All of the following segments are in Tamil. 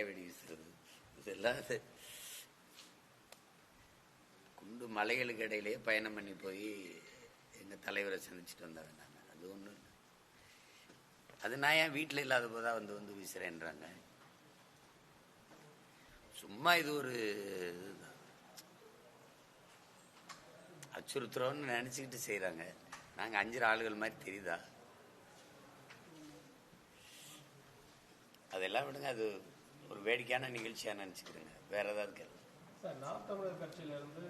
வெங்காய வெடி வீசுறது, இதெல்லாம் குண்டு மலைகளுக்கு இடையிலேயே பயணம் பண்ணி போய் எங்கள் தலைவரை சந்திச்சுட்டு வந்தாங்க. நான் அது ஒன்றும் இல்லை, அது நான் ஏன் வீட்டில் இல்லாத போதான் வந்து வந்து வீசுறேன்றாங்க. சும்மா இது ஒரு அச்சுறுத்துறோன்னு நினச்சிக்கிட்டு செய்கிறாங்க. நாங்கள் 5 ஆளுகள் மாதிரி தெரியுதா? அதெல்லாம் விடுங்க, அது ஒரு வேடிக்கையான நிகழ்ச்சியாக நினச்சிக்கிடுங்க. வேற ஏதாவது கேள்வி? சார், நாம் தமிழர் கட்சியிலிருந்து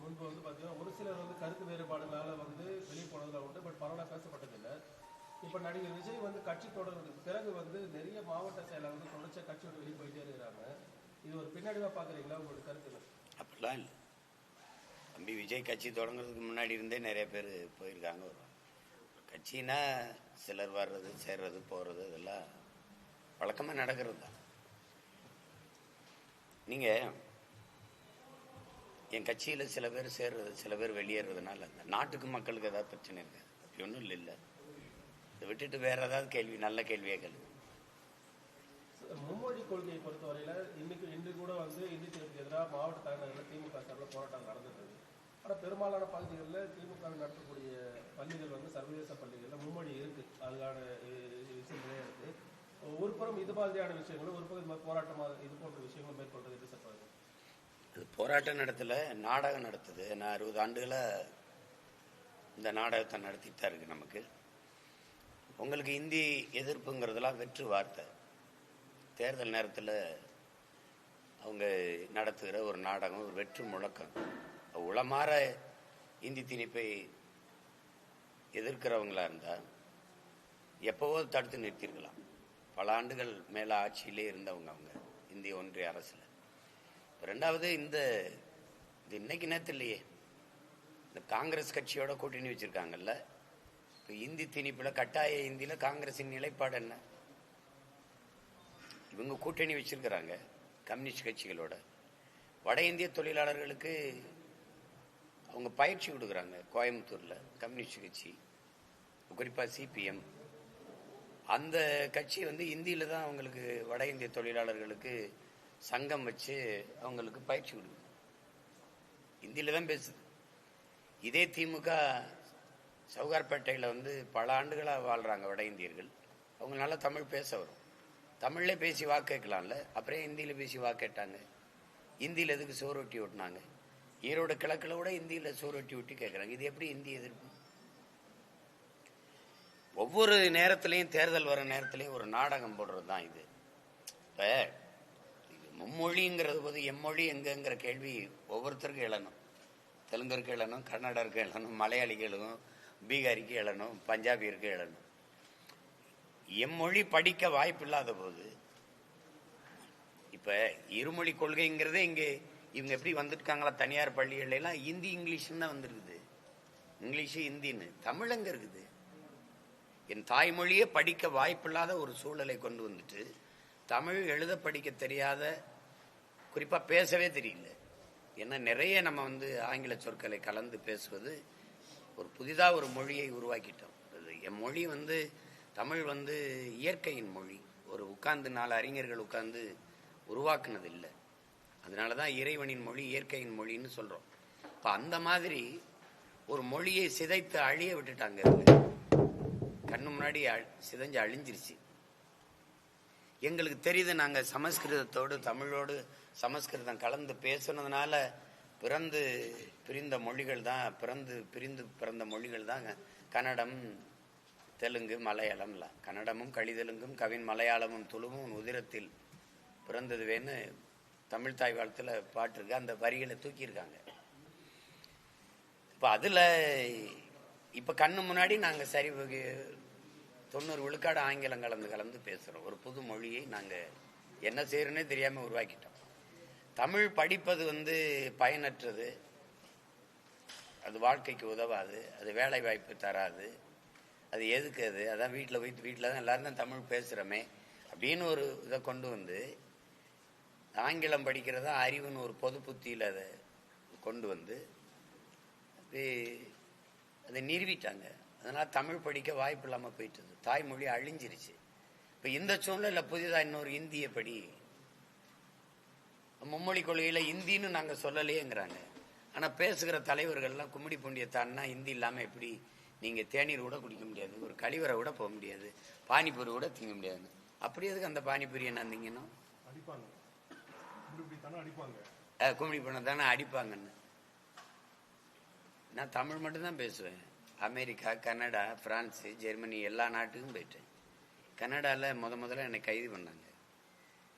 முன்பு வந்து பார்த்தீங்கன்னா ஒரு சிலர் வந்து கருத்து வேறுபாடுனால வந்து வெளியே போனதில் உண்டு, பட் பரவாயில்ல பேசப்பட்டதில்லை. இப்போ நடிகர் விஜய் வந்து கட்சி தொடர்றதுக்கு பிறகு வந்து நிறைய மாவட்ட செயலர் வந்து தொடர்ச்சியாக கட்சியோட வெளியே போயிட்டே இருக்கிறாங்க. இது ஒரு பின்னடைவாக பார்க்குறீங்களா? உங்களோட கருத்து? அப்படிலாம் இல்லை. தம்பி விஜய் கட்சி தொடங்குறதுக்கு முன்னாடி இருந்தே நிறைய பேர் போயிருக்காங்க. கட்சினா சிலர் வர்றது சேர்றது போகிறது இதெல்லாம் வழக்கமாக நடக்கிறது தான். நீங்கள் என் கட்சியில் சில பேர் சேர்றது சில பேர் வெளியேறதுனால நாட்டுக்கு மக்களுக்கு ஏதாவது பிரச்சனை இருக்காது. அப்படி ஒன்றும் இல்லை. இதை விட்டுட்டு வேற ஏதாவது கேள்வி, நல்ல கேள்வியே கேள்வி. மும்மொழி கொள்கையை பொறுத்தவரையில் இன்று கூட வந்து இந்தி திணிப்புக்கு எதிராக மாவட்ட தலைநகரில் திமுக சார்பில் போராட்டம் நடந்துட்டு. ஆனால் பெரும்பாலான பகுதிகளில் திமுக நடத்தக்கூடிய பள்ளிகள் வந்து சர்வதேச பள்ளிகளில் மும்மொழி இருக்குது. அதுக்கான விஷயம் நிறைய இருக்குது. ஒரு புறம் இது மாதிரியான விஷயங்களும், ஒரு புறம் போராட்டமாக இது போன்ற விஷயங்களும் மேற்கொள்றது எப்படி சார்? அது போராட்டம் நடத்தல, நாடகம் நடத்துது. நான் 60 ஆண்டுகளாக இந்த நாடகத்தை நடத்திட்டு தான் இருக்கு. நமக்கு உங்களுக்கு இந்தி எதிர்ப்புங்கிறதுலாம் வெற்று வார்த்தை. தேர்தல் நேரத்தில் அவங்க நடத்துகிற ஒரு நாடகம், ஒரு வெற்று முழக்கம். உளமாற இந்தி திணிப்பை எதிர்க்கிறவங்களா இருந்தால் எப்போவோ தடுத்து நிறுத்திருக்கலாம். பல ஆண்டுகள் மேலே ஆட்சியிலே இருந்தவங்க அவங்க இந்திய ஒன்றிய அரசில். ரெண்டாவது, இந்த இன்னைக்கு நேரத்தில் இல்லையே, இந்த காங்கிரஸ் கட்சியோட கூட்டணி வச்சிருக்காங்கல்ல. இப்போ இந்தி திணிப்பில் கட்டாய இந்தியில் காங்கிரஸின் நிலைப்பாடு என்ன? இவங்க கூட்டணி வச்சிருக்கிறாங்க கம்யூனிஸ்ட் கட்சிகளோட. வட இந்திய தொழிலாளர்களுக்கு அவங்க பயிற்சி கொடுக்குறாங்க. கோயம்புத்தூரில் கம்யூனிஸ்ட் கட்சி, குறிப்பாக சிபிஎம், அந்த கட்சி வந்து இந்தியில் தான் அவங்களுக்கு வட இந்திய தொழிலாளர்களுக்கு சங்கம் வச்சு அவங்களுக்கு பயிற்சி கொடுக்குது. இந்தியில் தான் பேசுது. இதே திமுக சவுகார்பேட்டையில் வந்து பல ஆண்டுகளாக வாழ்கிறாங்க வட இந்தியர்கள். அவங்க நல்லா தமிழ் பேச வரும். தமிழ்ல பேசி வாக்கு கேட்கலாம்ல, அப்புறம் ஹிந்தியில் பேசி வாக்கு கேட்டாங்க. இந்தியில் எதுக்கு சோறு ஒட்டி ஓட்டினாங்க? ஈரோடு கிழக்கில் கூட இந்தியில் சோறு ஒட்டி ஒட்டி கேட்குறாங்க. இது எப்படி இந்தி எதிர்ப்பு? ஒவ்வொரு நேரத்திலையும், தேர்தல் வர நேரத்திலையும் ஒரு நாடகம் போடுறது தான் இது. இப்போ மும்மொழிங்கிறது போது எம்மொழி எங்கங்கிற கேள்வி ஒவ்வொருத்தருக்கும் எழணும். தெலுங்கருக்கு எழணும், கன்னடருக்கு எழணும், மலையாளிக்கு எழணும், பீகாரிக்கு எழணும், பஞ்சாபியருக்கு எழணும். எம்மொழி படிக்க வாய்ப்பு இல்லாத போது இப்ப இருமொழி கொள்கைங்கிறதே இங்கே இவங்க எப்படி வந்துருக்காங்களா? தனியார் பள்ளிகள் எல்லாம் இந்தி இங்கிலீஷ்னு தான் வந்துருக்குது. இங்கிலீஷு ஹிந்தின்னு. தமிழ் எங்க இருக்குது? என் தாய்மொழியே படிக்க வாய்ப்பில்லாத ஒரு சூழலை கொண்டு வந்துட்டு, தமிழ் எழுத படிக்க தெரியாத, குறிப்பா பேசவே தெரியல. ஏன்னா நிறைய நம்ம வந்து ஆங்கில சொற்களை கலந்து பேசுவது, ஒரு புதிதா ஒரு மொழியை உருவாக்கிட்டோம். என் மொழி வந்து தமிழ் வந்து இயற்கையின் மொழி. ஒரு உட்கார்ந்து 4 அறிஞர்கள் உட்கார்ந்து உருவாக்குனது இல்லை. அதனாலதான் இறைவனின் மொழி இயற்கையின் மொழின்னு சொல்றோம். இப்ப அந்த மாதிரி ஒரு மொழியை சிதைத்து அழிய விட்டுட்டாங்க. கண்ணு முன்னாடி சிதைஞ்சு அழிஞ்சிருச்சு. எங்களுக்கு தெரியுது, நாங்க சமஸ்கிருதத்தோடு தமிழோடு சமஸ்கிருதம் கலந்து பேசுனதுனால பிறந்து பிரிந்த மொழிகள் தான், பிறந்த மொழிகள் தான் கன்னடம், தெலுங்கு, மலையாளம்லாம். கன்னடமும் கழிதெலுங்கும் கவின் மலையாளமும் துளுவும் உதிரத்தில் பிறந்ததுவேன்னு தமிழ் தாய் வாழ்த்துல பாட்டு இருக்கு. அந்த வரிகளை தூக்கியிருக்காங்க. இப்ப அதுல இப்ப கண்ணு முன்னாடி நாங்க சரி 90 விழுக்காடு ஆங்கிலம் கலந்து பேசுறோம். ஒரு புது மொழியை நாங்க என்ன செய்யறோன்னே தெரியாம உருவாக்கிட்டோம். தமிழ் படிப்பது வந்து பயனற்றது, அது வாழ்க்கைக்கு உதவாது, அது வேலை வாய்ப்பு தராது, அது எதுக்கு? அது அதான் வீட்டில் தான் எல்லாரும் தான் தமிழ் பேசுகிறோமே அப்படின்னு ஒரு இதை கொண்டு வந்து ஆங்கிலம் படிக்கிறதா அறிவுன்னு ஒரு பொது புத்தியில் அதை கொண்டு வந்து அதை நிறுவிட்டாங்க. அதனால் தமிழ் படிக்க வாய்ப்பு இல்லாமல் போயிட்டது. தாய்மொழி அழிஞ்சிருச்சு. இப்போ இந்த சூழ்நிலை புதிதாக இன்னொரு இந்திய படி மும்மொழி கொள்கையில இந்தின்னு நாங்க சொல்லலையேங்கிறாங்க. ஆனா பேசுகிற தலைவர்கள்லாம் கும்மிடி பூண்டியை தாண்டினா ஹிந்தி இல்லாம எப்படி நீங்க தேநீர் கூட குடிக்க முடியாது, ஒரு கழிவறை கூட போக முடியாது, பானிபூரி கூட திங்க முடியாது. அப்படி எதுக்கு அந்த பானிபூரி என்ன திங்கணும்? கும்மிடி பூனை தானே அடிப்பாங்கன்னு. நான் தமிழ் மட்டும்தான் பேசுவேன். அமெரிக்கா, கனடா, பிரான்ஸு, ஜெர்மனி எல்லா நாட்டுக்கும் போயிட்டேன். கனடாவில் முதல்ல என்னை கைது பண்ணாங்க.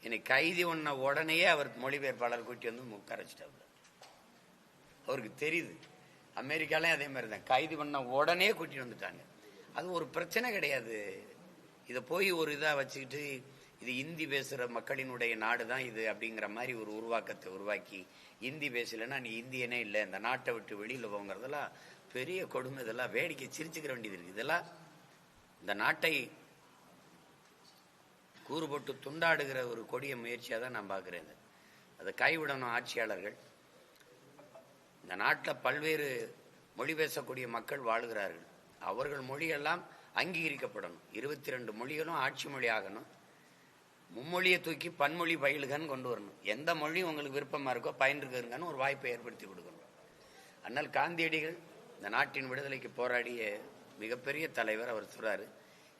என்னை கைது பண்ண உடனேயே அவர் மொழிபெயர்ப்பாளர் கூட்டி வந்து உட்கார வச்சுட்டாப்புல. அவருக்கு தெரியுது. அமெரிக்காலையும் அதே மாதிரி தான், கைது பண்ண உடனே கூட்டிட்டு வந்துட்டாங்க. அது ஒரு பிரச்சனை கிடையாது. இதை போய் ஒரு இதாக வச்சுக்கிட்டு இது இந்தி பேசுகிற மக்களினுடைய நாடு தான் இது அப்படிங்கிற மாதிரி ஒரு உருவாக்கத்தை உருவாக்கி இந்தி பேசலைன்னா நீ இந்தியனே இல்லை, இந்த நாட்டை விட்டு வெளியில் போங்கிறதெல்லாம் பெரிய கொடுமை. இதெல்லாம் வேடிக்கை சிரிச்சுக்கிற வேண்டியது இருக்கு. இதெல்லாம் இந்த நாட்டை கூறு போட்டு துண்டாடுகிற ஒரு கொடிய முயற்சியாக தான் நான் பார்க்குறேன். அதை கைவிடணும் ஆட்சியாளர்கள். இந்த நாட்டில் பல்வேறு மொழி பேசக்கூடிய மக்கள் வாழுகிறார்கள். அவர்கள் மொழியெல்லாம் அங்கீகரிக்கப்படணும். 22 மொழிகளும் ஆட்சி மொழி ஆகணும். மும்மொழியை தூக்கி பன்மொழி பயிலுகன்னு கொண்டு வரணும். எந்த மொழி உங்களுக்கு விருப்பமாக இருக்கோ பயின்றுக்கன்னு ஒரு வாய்ப்பை ஏற்படுத்தி கொடுக்கணும். அண்ணல் காந்தியடிகள் இந்த நாட்டின் விடுதலைக்கு போராடிய மிகப்பெரிய தலைவர். அவர் சொல்றாரு,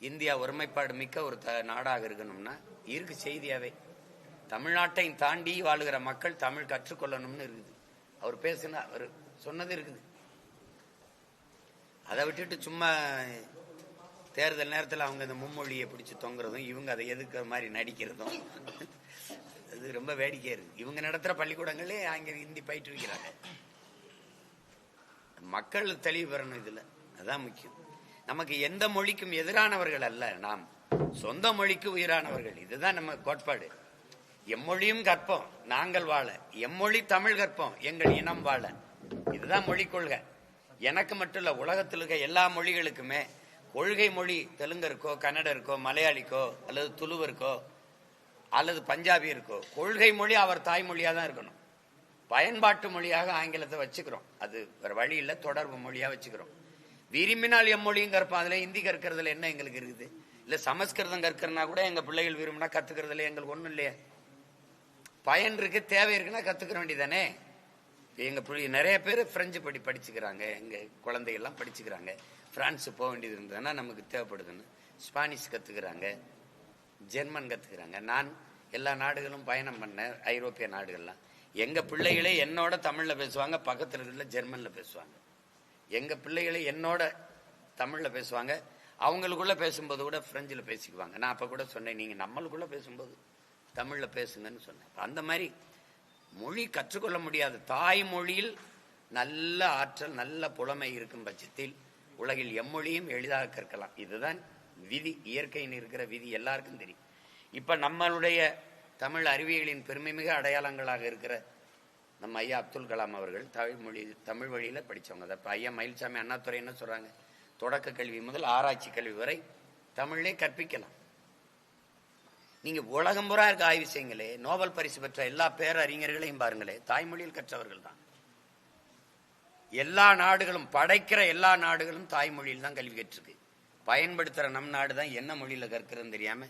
இந்தியா ஒருமைப்பாடு மிக்க ஒரு நாடாக இருக்கணும்னா இருக்கு செய்தியாவே தமிழ்நாட்டை தாண்டி வாழுகிற மக்கள் தமிழ் கற்றுக்கொள்ளணும்னு இருக்குது. அவர் பேசுனா அவர் சொன்னது இருக்குது. அதை விட்டுட்டு சும்மா தேர்தல் நேரத்தில் அவங்க இந்த மும்மொழியை பிடிச்சி தொங்குறதும் இவங்க அதை எதுக்குற மாதிரி நடிக்கிறதும் அது ரொம்ப வேடிக்கையா இருக்கு. இவங்க நடத்துற பள்ளிக்கூடங்களே அங்கே ஹிந்தி பயிற்றுவிக்கிறாங்க. மக்கள் தெளிவு பெறணும். இதுல அதான் முக்கியம். நமக்கு எந்த மொழிக்கும் எதிரானவர்கள் அல்ல, நாம் சொந்த மொழிக்கு உயிரானவர்கள். இதுதான் நம்ம கோட்பாடு. எம்மொழியும் கற்போம் நாங்கள் வாழ, எம்மொழி தமிழ் கற்போம் எங்கள் இனம் வாழ. இதுதான் மொழி கொள்கை. எனக்கு மட்டும் இல்ல, உலகத்தில் இருக்க எல்லா மொழிகளுக்குமே கொள்கை மொழி தெலுங்கருக்கோ கன்னடருக்கோ மலையாளிக்கோ அல்லது துளுவருக்கோ அல்லது பஞ்சாபியருக்கோ கொள்கை மொழி அவர் தாய்மொழியா தான் இருக்கணும். பயன்பாட்டு மொழியாக ஆங்கிலத்தை வச்சுக்கிறோம். அது வேற வழி இல்லை, தொடர்பு மொழியா வச்சுக்கிறோம். விரும்பினால் எம்மொழியும் கற்போம். அதுல ஹிந்தி கற்கிறதுல என்ன எங்களுக்கு இருக்குது? இல்ல சமஸ்கிருதம் கற்கிறனா கூட எங்க பிள்ளைகள் விரும்பினா கத்துக்கிறதுல எங்களுக்கு ஒண்ணும் இல்லையே. பயன் இருக்கு, தேவை இருக்குன்னா கத்துக்கிற வேண்டியதானே. எங்க நிறைய பேர் பிரெஞ்சு படிச்சுக்கிறாங்க, எங்க குழந்தைகள்லாம் படிச்சுக்கிறாங்க. பிரான்ஸ் போக வேண்டியது இருந்ததுன்னா நமக்கு தேவைப்படுதுன்னு ஸ்பானிஷ் கத்துக்கிறாங்க, ஜெர்மன் கத்துக்கிறாங்க. நான் எல்லா நாடுகளும் பயணம் பண்ண, ஐரோப்பிய நாடுகள்லாம் எங்க பிள்ளைகளே என்னோட தமிழ்ல பேசுவாங்க, பக்கத்துல இருக்கிற ஜெர்மன்ல பேசுவாங்க. எங்க பிள்ளைகளே என்னோட தமிழ்ல பேசுவாங்க, அவங்களுக்குள்ள பேசும்போது கூட பிரெஞ்சில் பேசிக்குவாங்க. நான் அப்ப கூட சொன்னேன், நீங்க நம்மளுக்குள்ள பேசும்போது தமிழ்ல பேசுங்கன்னு சொன்னேன். அந்த மாதிரி மொழி கற்றுக்கொள்ள முடியாது. தாய்மொழியில் நல்ல ஆற்றல், நல்ல புலமை இருக்கும் பட்சத்தில் உலகில் எம்மொழியும் எளிதாக கற்கலாம். இதுதான் விதி, இயற்கையின் இருக்கிற விதி, எல்லாருக்கும் தெரியும். இப்ப நம்மளுடைய தமிழ் அறிவியலின் பெருமைமிகு அடையாளங்களாக இருக்கிற நம்ம ஐயா அப்துல் கலாம் அவர்கள் தமிழ் வழியில படிச்சவங்க. அப்ப ஐயா மயில்சாமி அண்ணாதுரை என்ன சொல்றாங்க, தொடக்க கல்வி முதல் ஆராய்ச்சி கல்வி வரை தமிழே கற்பிக்கலாம். நீங்க உலகம் பூரா இருக்க ஆய்வு செய்யுங்களே, நோபல் பரிசு பெற்ற எல்லா பேரறிஞர்களையும் பாருங்களே, தாய்மொழியில் கற்றவர்கள் தான். எல்லா நாடுகளும், படைக்கிற எல்லா நாடுகளும் தாய்மொழியில் தான் கல்வி கற்றிருக்கு. பயன்படுத்துற நம் நாடு தான் என்ன மொழியில கற்கிறதுன்னு தெரியாம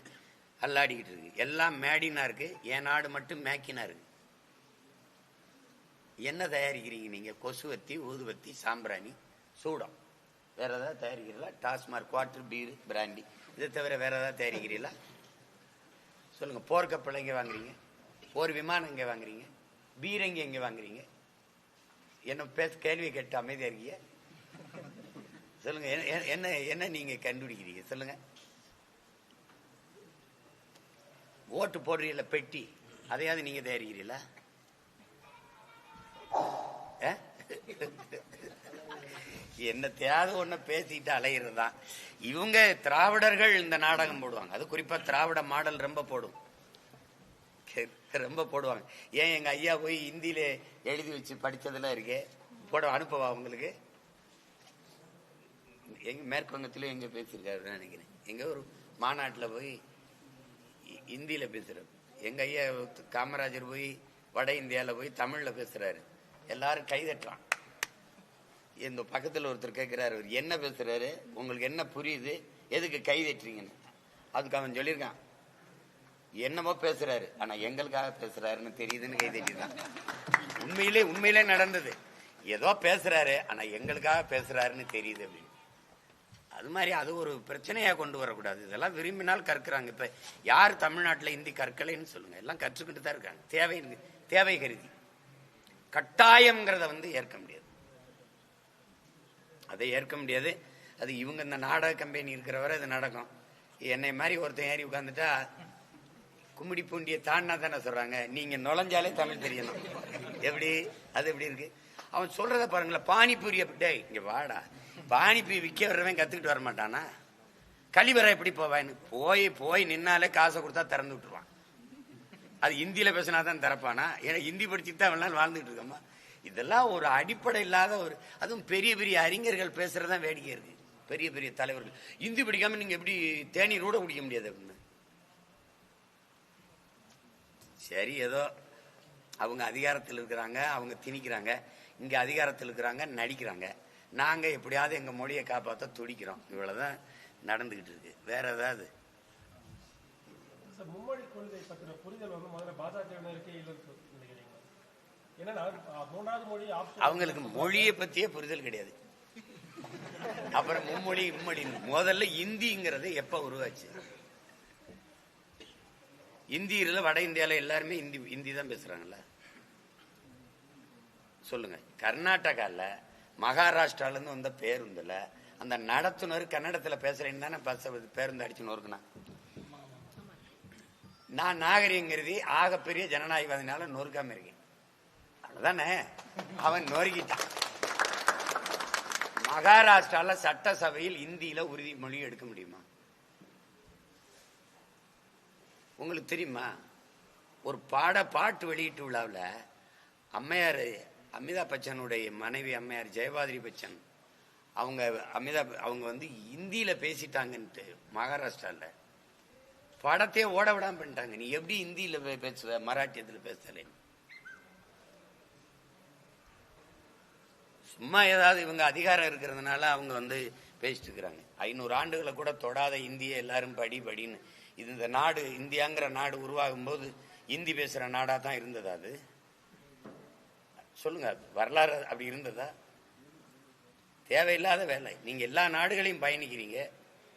அல்லாடிக்கிட்டு இருக்கு. எல்லாம் மேடினா இருக்கு, என் நாடு மட்டும் மேக்கினா இருக்கு. என்ன தயாரிக்கிறீங்க நீங்க? கொசுவத்தி, ஊதுவத்தி, சாம்பிராணி, சூடம், வேற ஏதாவது தயாரிக்கிறீங்களா? டாஸ்மார்க், குவார்டர், பீர், பிராண்டி, இதை தவிர வேற ஏதாவது தயாரிக்கிறீங்களா? சொல்லுங்க. போர் கப்பல் எங்க வாங்குறீங்க? போர் விமானம் எங்க வாங்குறீங்க? பீரங்கி எங்க வாங்குறீங்க? என்ன கேள்வி கேட்டு அமைதியா இருக்கீங்க? சொல்லுங்க. என்ன என்ன நீங்க கண்டுபிடிக்கிறீங்க சொல்லுங்க. ஓட்டு போடுறீங்கள பெட்டி, அதையாவது நீங்க தயாரிக்கிறீங்களா? என்னத்தையாவது ஒண்ணு பேசிட்டு அலையிறதுதான். இவங்க திராவிடர்கள் இந்த நாடகம் போடுவாங்க. அது குறிப்பா திராவிட மாடல் ரொம்ப போடுவாங்க. ஏன் எங்க ஐயா போய் ஹிந்தியில எழுதி வச்சு படிச்சதெல்லாம் இருக்கே, போட அனுப்பவா உங்களுக்கு? எங்க மேற்குவங்கத்திலும் எங்க பேசியிருக்காரு நினைக்கிறேன். எங்க ஒரு மாநாட்டில் போய் ஹிந்தியில பேசுறாரு. எங்க ஐயா காமராஜர் போய் வட இந்தியால போய் தமிழ்ல பேசுறாரு. எல்லாரும் கைதட்டுறான். இந்த பக்கத்துல ஒருத்தர் கேட்கிறாரு, என்ன பேசுறாரு, உங்களுக்கு என்ன புரியுது, எதுக்கு கைதட்டுறீங்கன்னு. அதுக்கு அவன் சொல்லியிருக்கான், என்னமோ பேசுறாரு, ஆனா எங்களுக்காக பேசுறாருன்னு தெரியுதுன்னு கை தட்டிதான். உண்மையிலே நடந்தது. ஏதோ பேசுறாரு, ஆனா எங்களுக்காக பேசுறாருன்னு தெரியுது அப்படின்னு. அது மாதிரி அது ஒரு பிரச்சனையா கொண்டு வரக்கூடாது. இதெல்லாம் விரும்பினால் கற்கிறாங்க. இப்ப யார் தமிழ்நாட்டில் இந்தி கற்கலைன்னு சொல்லுங்க, எல்லாம் கற்றுக்கிட்டு தான் இருக்காங்க. தேவை கருதி. கட்டாயம்ங்கிறத ஏற்க முடியாது. அதை ஏற்க முடியாது. அது இவங்க இந்த நாடக கம்பெனி இருக்கிறவரை அது நடக்கும். என்னை மாதிரி ஒருத்தன் ஏறி உட்காந்துட்டா கும்மிடி பூண்டியை தாண்டினா தானே சொல்றாங்க, நீங்க நுழைஞ்சாலே தமிழ் தெரியணும். எப்படி அது எப்படி இருக்கு? அவன் சொல்றத பாருங்களேன். பானிபூரிய டேய் இங்க வாடா, பானிபூரி விற்க வர்றவன் கத்துக்கிட்டு வர மாட்டானா? கழிவறை எப்படி போவான்னு போய் நின்னாலே காசை கொடுத்தா திறந்து விட்டுருவான். அது இந்தியில பேசினா தான் திறப்பானா? ஏன்னா ஹிந்தி படிச்சுட்டு தான் அவனால வாழ்ந்துட்டு இருக்கோமா? இதெல்லாம் ஒரு அடிப்படை இல்லாத ஒரு, அதுவும் பெரிய பெரிய அறிஞர்கள் பேசுறதுதான் வேடிக்கை இருக்கு. பெரிய பெரிய தலைவர்கள் இந்தி படிக்காம நீங்க எப்படி தேநீர் கூட குடிக்க முடியாது அப்படின்னு. சரி, ஏதோ அவங்க அதிகாரத்தில் இருக்கிறாங்க, அவங்க திணிக்கிறாங்க. இங்க அதிகாரத்தில் இருக்கிறாங்க, நடிக்கிறாங்க. நாங்க எப்படியாவது எங்க மொழியை காப்பாற்ற துடிக்கிறோம். இவ்வளவுதான் நடந்துகிட்டு இருக்கு. வேற ஏதாவது மும்மொழி கொள்கை பற்றின புரிதல் முதல்ல பாஜகவினருக்கே இல்லைன்னு நினைக்கிறீங்களா? ஏன்னா மூணாவது மொழி அவங்களுக்கு மொழியை பத்தியே புரிதல் கிடையாது. அப்புறம் மும்மொழி முதல்ல இந்திங்கிறது எப்ப உருவாச்சு? இந்தியில வட இந்தியால எல்லாருமே இந்தி தான் பேசுறாங்கல்ல. சொல்லுங்க. கர்நாடகால மகாராஷ்டிரால இருந்து வந்த பேருந்துல அந்த நடத்துனர் கன்னடத்துல பேசுறேன்னு தானே பேருந்து அடிச்சு நொறுக்குனா. நான் நாகரிகங்கிறது ஆகப்பெரிய ஜனநாயகவாதினால நொறுக்காம இருக்கேன். அவ்வளவுதானே. அவன் நொறுக்கிட்டான். மகாராஷ்டிரால சட்டசபையில் இந்தியில உறுதிமொழி எடுக்க முடியுமா? உங்களுக்கு தெரியுமா? ஒரு பாட்டு வெளியீட்டு விழாவில் அம்மையார் அமிதாப் பச்சனுடைய மனைவி அம்மையார் ஜெயபாதிரி பச்சன் அவங்க இந்தியில பேசிட்டாங்கன்ட்டு மகாராஷ்டிரால படத்தையே ஓட விடாம பண்ணிட்டாங்க. நீ எப்படி இந்தியில பேசுவ, மராட்டியத்தில் பேசல? சும்மா ஏதாவது இவங்க அதிகாரம் இருக்கிறதுனால அவங்க பேசிட்டு இருக்கிறாங்க. 500 ஆண்டுகளை கூட தொடாத இந்திய எல்லாரும் படின்னு. இது இந்த நாடு இந்தியாங்கிற நாடு உருவாகும் போது இந்தி பேசுற நாடா தான் இருந்ததா? அது சொல்லுங்க. வரலாறு அப்படி இருந்ததா? தேவையில்லாத வேலை. நீங்க எல்லா நாடுகளையும் பயணிக்கிறீங்க.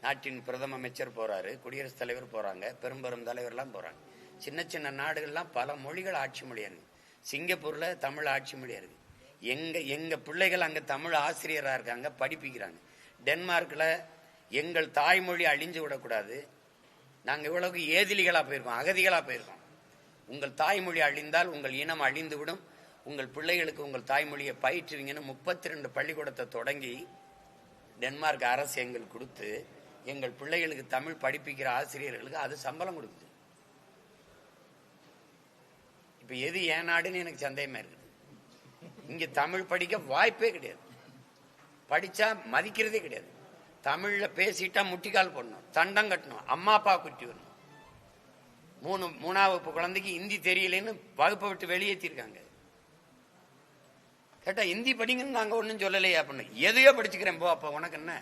நாட்டின் பிரதம அமைச்சர் போறாரு, குடியரசுத் தலைவர் போறாங்க, பெரும் தலைவர்லாம் போறாங்க. சின்ன சின்ன நாடுகள்லாம் பல மொழிகள் ஆட்சி மொழியா இருக்கு. சிங்கப்பூர்ல தமிழ் ஆட்சி மொழியா இருக்கு. எங்க பிள்ளைகள் அங்க தமிழ் ஆசிரியரா இருக்காங்க, படிப்பிக்கிறாங்க. டென்மார்க்ல எங்கள் தாய்மொழி அழிஞ்சு விடக்கூடாது, நாங்க இவ்வளவுக்கு ஏதிலிகளா போயிருக்கோம், அகதிகளா போயிருக்கோம். உங்கள் தாய்மொழி அழிந்தால் உங்கள் இனம் அழிந்து விடும், உங்கள் பிள்ளைகளுக்கு உங்கள் தாய்மொழியை பயிற்றுவீங்கன்னு 32 பள்ளிக்கூடத்தை தொடங்கி டென்மார்க் அரசு எங்களுக்கு கொடுத்து எங்கள் பிள்ளைகளுக்கு தமிழ் படிப்பிக்கிற ஆசிரியர்களுக்கு அது சம்பளம் கொடுக்குது. இப்ப எது ஏன் நாடுன்னு எனக்கு சந்தேகமா இருக்குது. இங்க தமிழ் படிக்க வாய்ப்பே கிடையாது. படிச்சா மதிக்கிறதே கிடையாது. தமிழ்ல பேசிட்டா முட்டிக்கால் போடணும், தண்டம் கட்டணும், அம்மா அப்பா குட்டி வரணும். 3ஆம் வகுப்பு குழந்தைக்கு ஹிந்தி தெரியலன்னு வகுப்பை விட்டு வெளியேற்றிருக்காங்க. கேட்டா ஹிந்தி படிங்கன்னு நாங்க ஒன்னும் சொல்லலையே அப்படின்னு. எதையோ படிச்சுக்கிறேன் போ. அப்ப உனக்கு என்ன?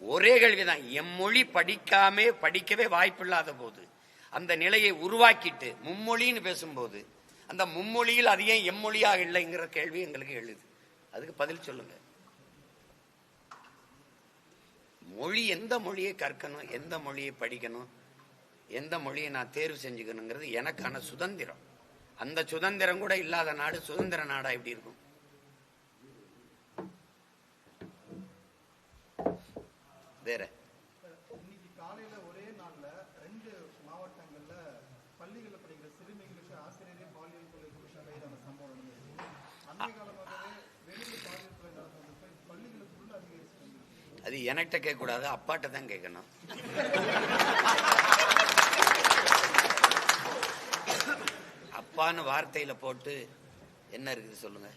ஒரே கேள்விதான். எம்மொழி படிக்கவே வாய்ப்பில்லாத போது அந்த நிலையை உருவாக்கிட்டு மும்மொழின்னு பேசும்போது அந்த மும்மொழியில் அது ஏன் எம்மொழியாக இல்லைங்கிற கேள்வி எங்களுக்கு எழுது. அதுக்கு பதில் சொல்லுங்க. மொழி, எந்த மொழியை கற்கணும், எந்த மொழியை படிக்கணும், எந்த மொழியை நான் தேர்வு செஞ்சுக்கணுங்கிறது எனக்கான சுதந்திரம். அந்த சுதந்திரம் கூட இல்லாத நாடு சுதந்திர நாடா எப்படி இருக்கும்? வேற இன்னைக்கு காலையில ஒரே நாள்ல 2 மாவட்டங்கள்ல பள்ளிகளில் படிக்கிற சிறுமிகளுக்கு ஆசிரியரே பாலியல் கொலை கைதான சம்பவம் நடந்தது. அன்றைய காலமாகவே வெளியில் பாலியல் கொலை நடந்தது பள்ளிகளுக்குள்ள அதிகரிச்சு. அது என்கிட்ட கேட்க கூடாது, அப்பாட்ட தான் கேட்கணும். அப்பான்னு வார்த்தையில போட்டு என்ன இருக்குது சொல்லுங்க.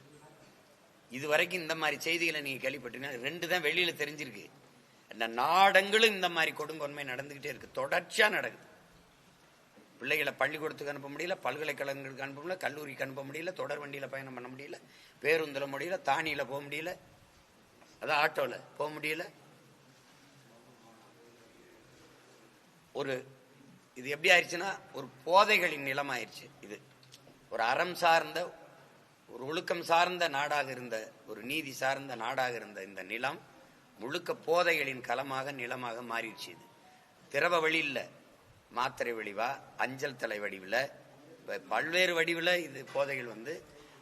இதுவரைக்கும் இந்த மாதிரி செய்திகளை நீங்க கேள்விப்பட்டீங்கன்னா 2 தான் வெளியில தெரிஞ்சிருக்கு. அந்த நாடங்களும் இந்த மாதிரி கொடுங்கொன்மை நடந்துகிட்டே இருக்கு, தொடர்ச்சியா நடக்குது. பிள்ளைகளை பள்ளிக்கூடத்துக்கு அனுப்ப முடியல, பல்கலைக்கழகங்களுக்கு அனுப்ப முடியல, கல்லூரிக்கு அனுப்ப முடியல, தொடர் வண்டியில பயணம் பண்ண முடியல, பேருந்துல முடியல, தானியில போக முடியல, அதான் ஆட்டோல போக முடியல. இது எப்படி ஆயிடுச்சுன்னா ஒரு போதைகளின் நிலம் ஆயிடுச்சு. இது ஒரு அறம் சார்ந்த, ஒரு ஒழுக்கம் சார்ந்த நாடாக இருந்த, ஒரு நீதி சார்ந்த நாடாக இருந்த இந்த நிலம் முழுக்க போதைகளின் களமாக நிலமாக மாறிடுச்சு. இது திரவ வழி இல்லை, மாத்திரை வடிவா, அஞ்சல் தலை வடிவில், பல்வேறு வடிவில் இது போதைகள் வந்து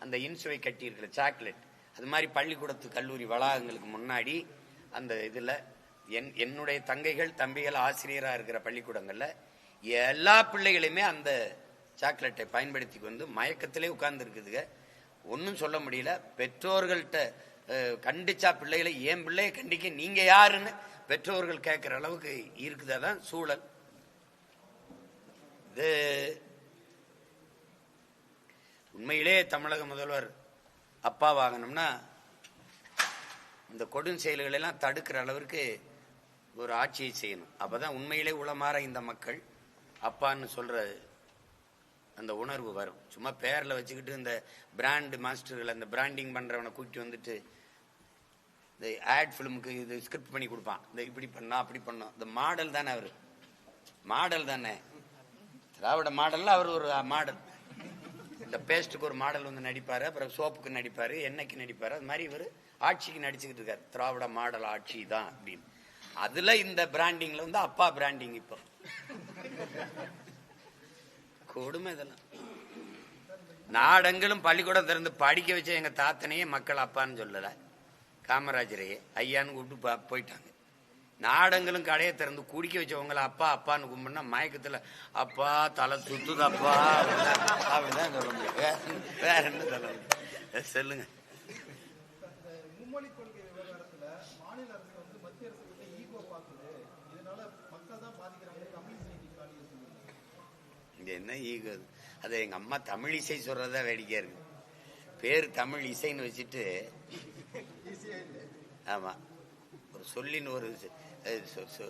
அந்த இன்சுவை கட்டி இருக்கிற சாக்லேட், அது மாதிரி பள்ளிக்கூடத்து கல்லூரி வளாகங்களுக்கு முன்னாடி அந்த இதில் என்னுடைய தங்கைகள் தம்பிகள் ஆசிரியராக இருக்கிற பள்ளிக்கூடங்களில் எல்லா பிள்ளைகளுமே அந்த சாக்லேட்டை பயன்படுத்தி வந்து மயக்கத்திலே உட்கார்ந்து இருக்குதுங்க. ஒன்றும் சொல்ல முடியல. பெற்றோர்கள்ட்ட கண்டிச்சா பிள்ளைகளை, ஏன் பிள்ளையை கண்டிக்க நீங்க யாருன்னு பெற்றோர்கள் கேட்கிற அளவுக்கு இருக்குதான் சூழல். இது உண்மையிலே தமிழக முதல்வர் அப்பா வாங்கணும்னா இந்த கொடும் செயல்கள் எல்லாம் தடுக்கிற அளவிற்கு ஒரு ஆட்சியை செய்யணும். அப்பதான் உண்மையிலே உளமாற இந்த மக்கள் அப்பான்னு சொல்ற அந்த உணர்வு வரும். சும்மா பேர்ல வச்சுக்கிட்டு இந்த பிராண்ட் மாஸ்டர்கள், அந்த பிராண்டிங் பண்றவனை கூட்டி வந்துட்டு இந்த ஆட் பிலிமுக்கு இது ஸ்கிரிப்ட் பண்ணி கொடுப்பான். இந்த இப்படி பண்ணா அப்படி பண்ணோம். இந்த மாடல் தானே, அவரு மாடல் தானே, திராவிட மாடல்ல அவர் ஒரு மாடல். இந்த பேஸ்ட்டுக்கு ஒரு மாடல் வந்து நடிப்பாரு, அப்புறம் சோப்புக்கு நடிப்பாரு, எண்ணெய்க்கு நடிப்பாரு. அது மாதிரி இவர் ஆட்சிக்கு நடிச்சுக்கிட்டு இருக்காரு. திராவிட மாடல் ஆட்சி தான் அப்படின்னு. அதுல இந்த பிராண்டிங்ல வந்து அப்பா பிராண்டிங். இப்போ கொடுமை இதெல்லாம். நாடெங்கிலும் பள்ளிக்கூடம் திறந்து படிக்க வச்ச எங்க தாத்தனையே மக்கள் அப்பான்னு சொல்லல, காமராஜரையே ஐயான்னு கூப்பிட்டு போயிட்டாங்க. நாடெங்கிலும் கடையை திறந்து குடிக்க வச்சவங்களை அப்பா அப்பான்னு கும்பிடுனா மயக்கத்துல அப்பா தலை சுத்துது அப்பா அப்படிதான் சொல்ல முடியும். வேற என்ன சொல்ல முடியும் சொல்லுங்க. மும்மொழி கொள்கை விவகாரத்துல மாநில அரசு வந்து மத்திய அரசு கிட்ட ஈகோ பாக்குது, இதனால மக்கள் தான் பாதிக்கிறாங்க. தமிழ் செய்தி காலியை சொல்லுங்க. இங்க என்ன ஈகோ? அது எங்க அம்மா தமிழ் இசை சொல்றதா வேடிக்கையா இருக்கு. பேரு தமிழ் இசைன்னு வச்சுட்டு, ஆமா, ஒரு சொல்லின் ஒரு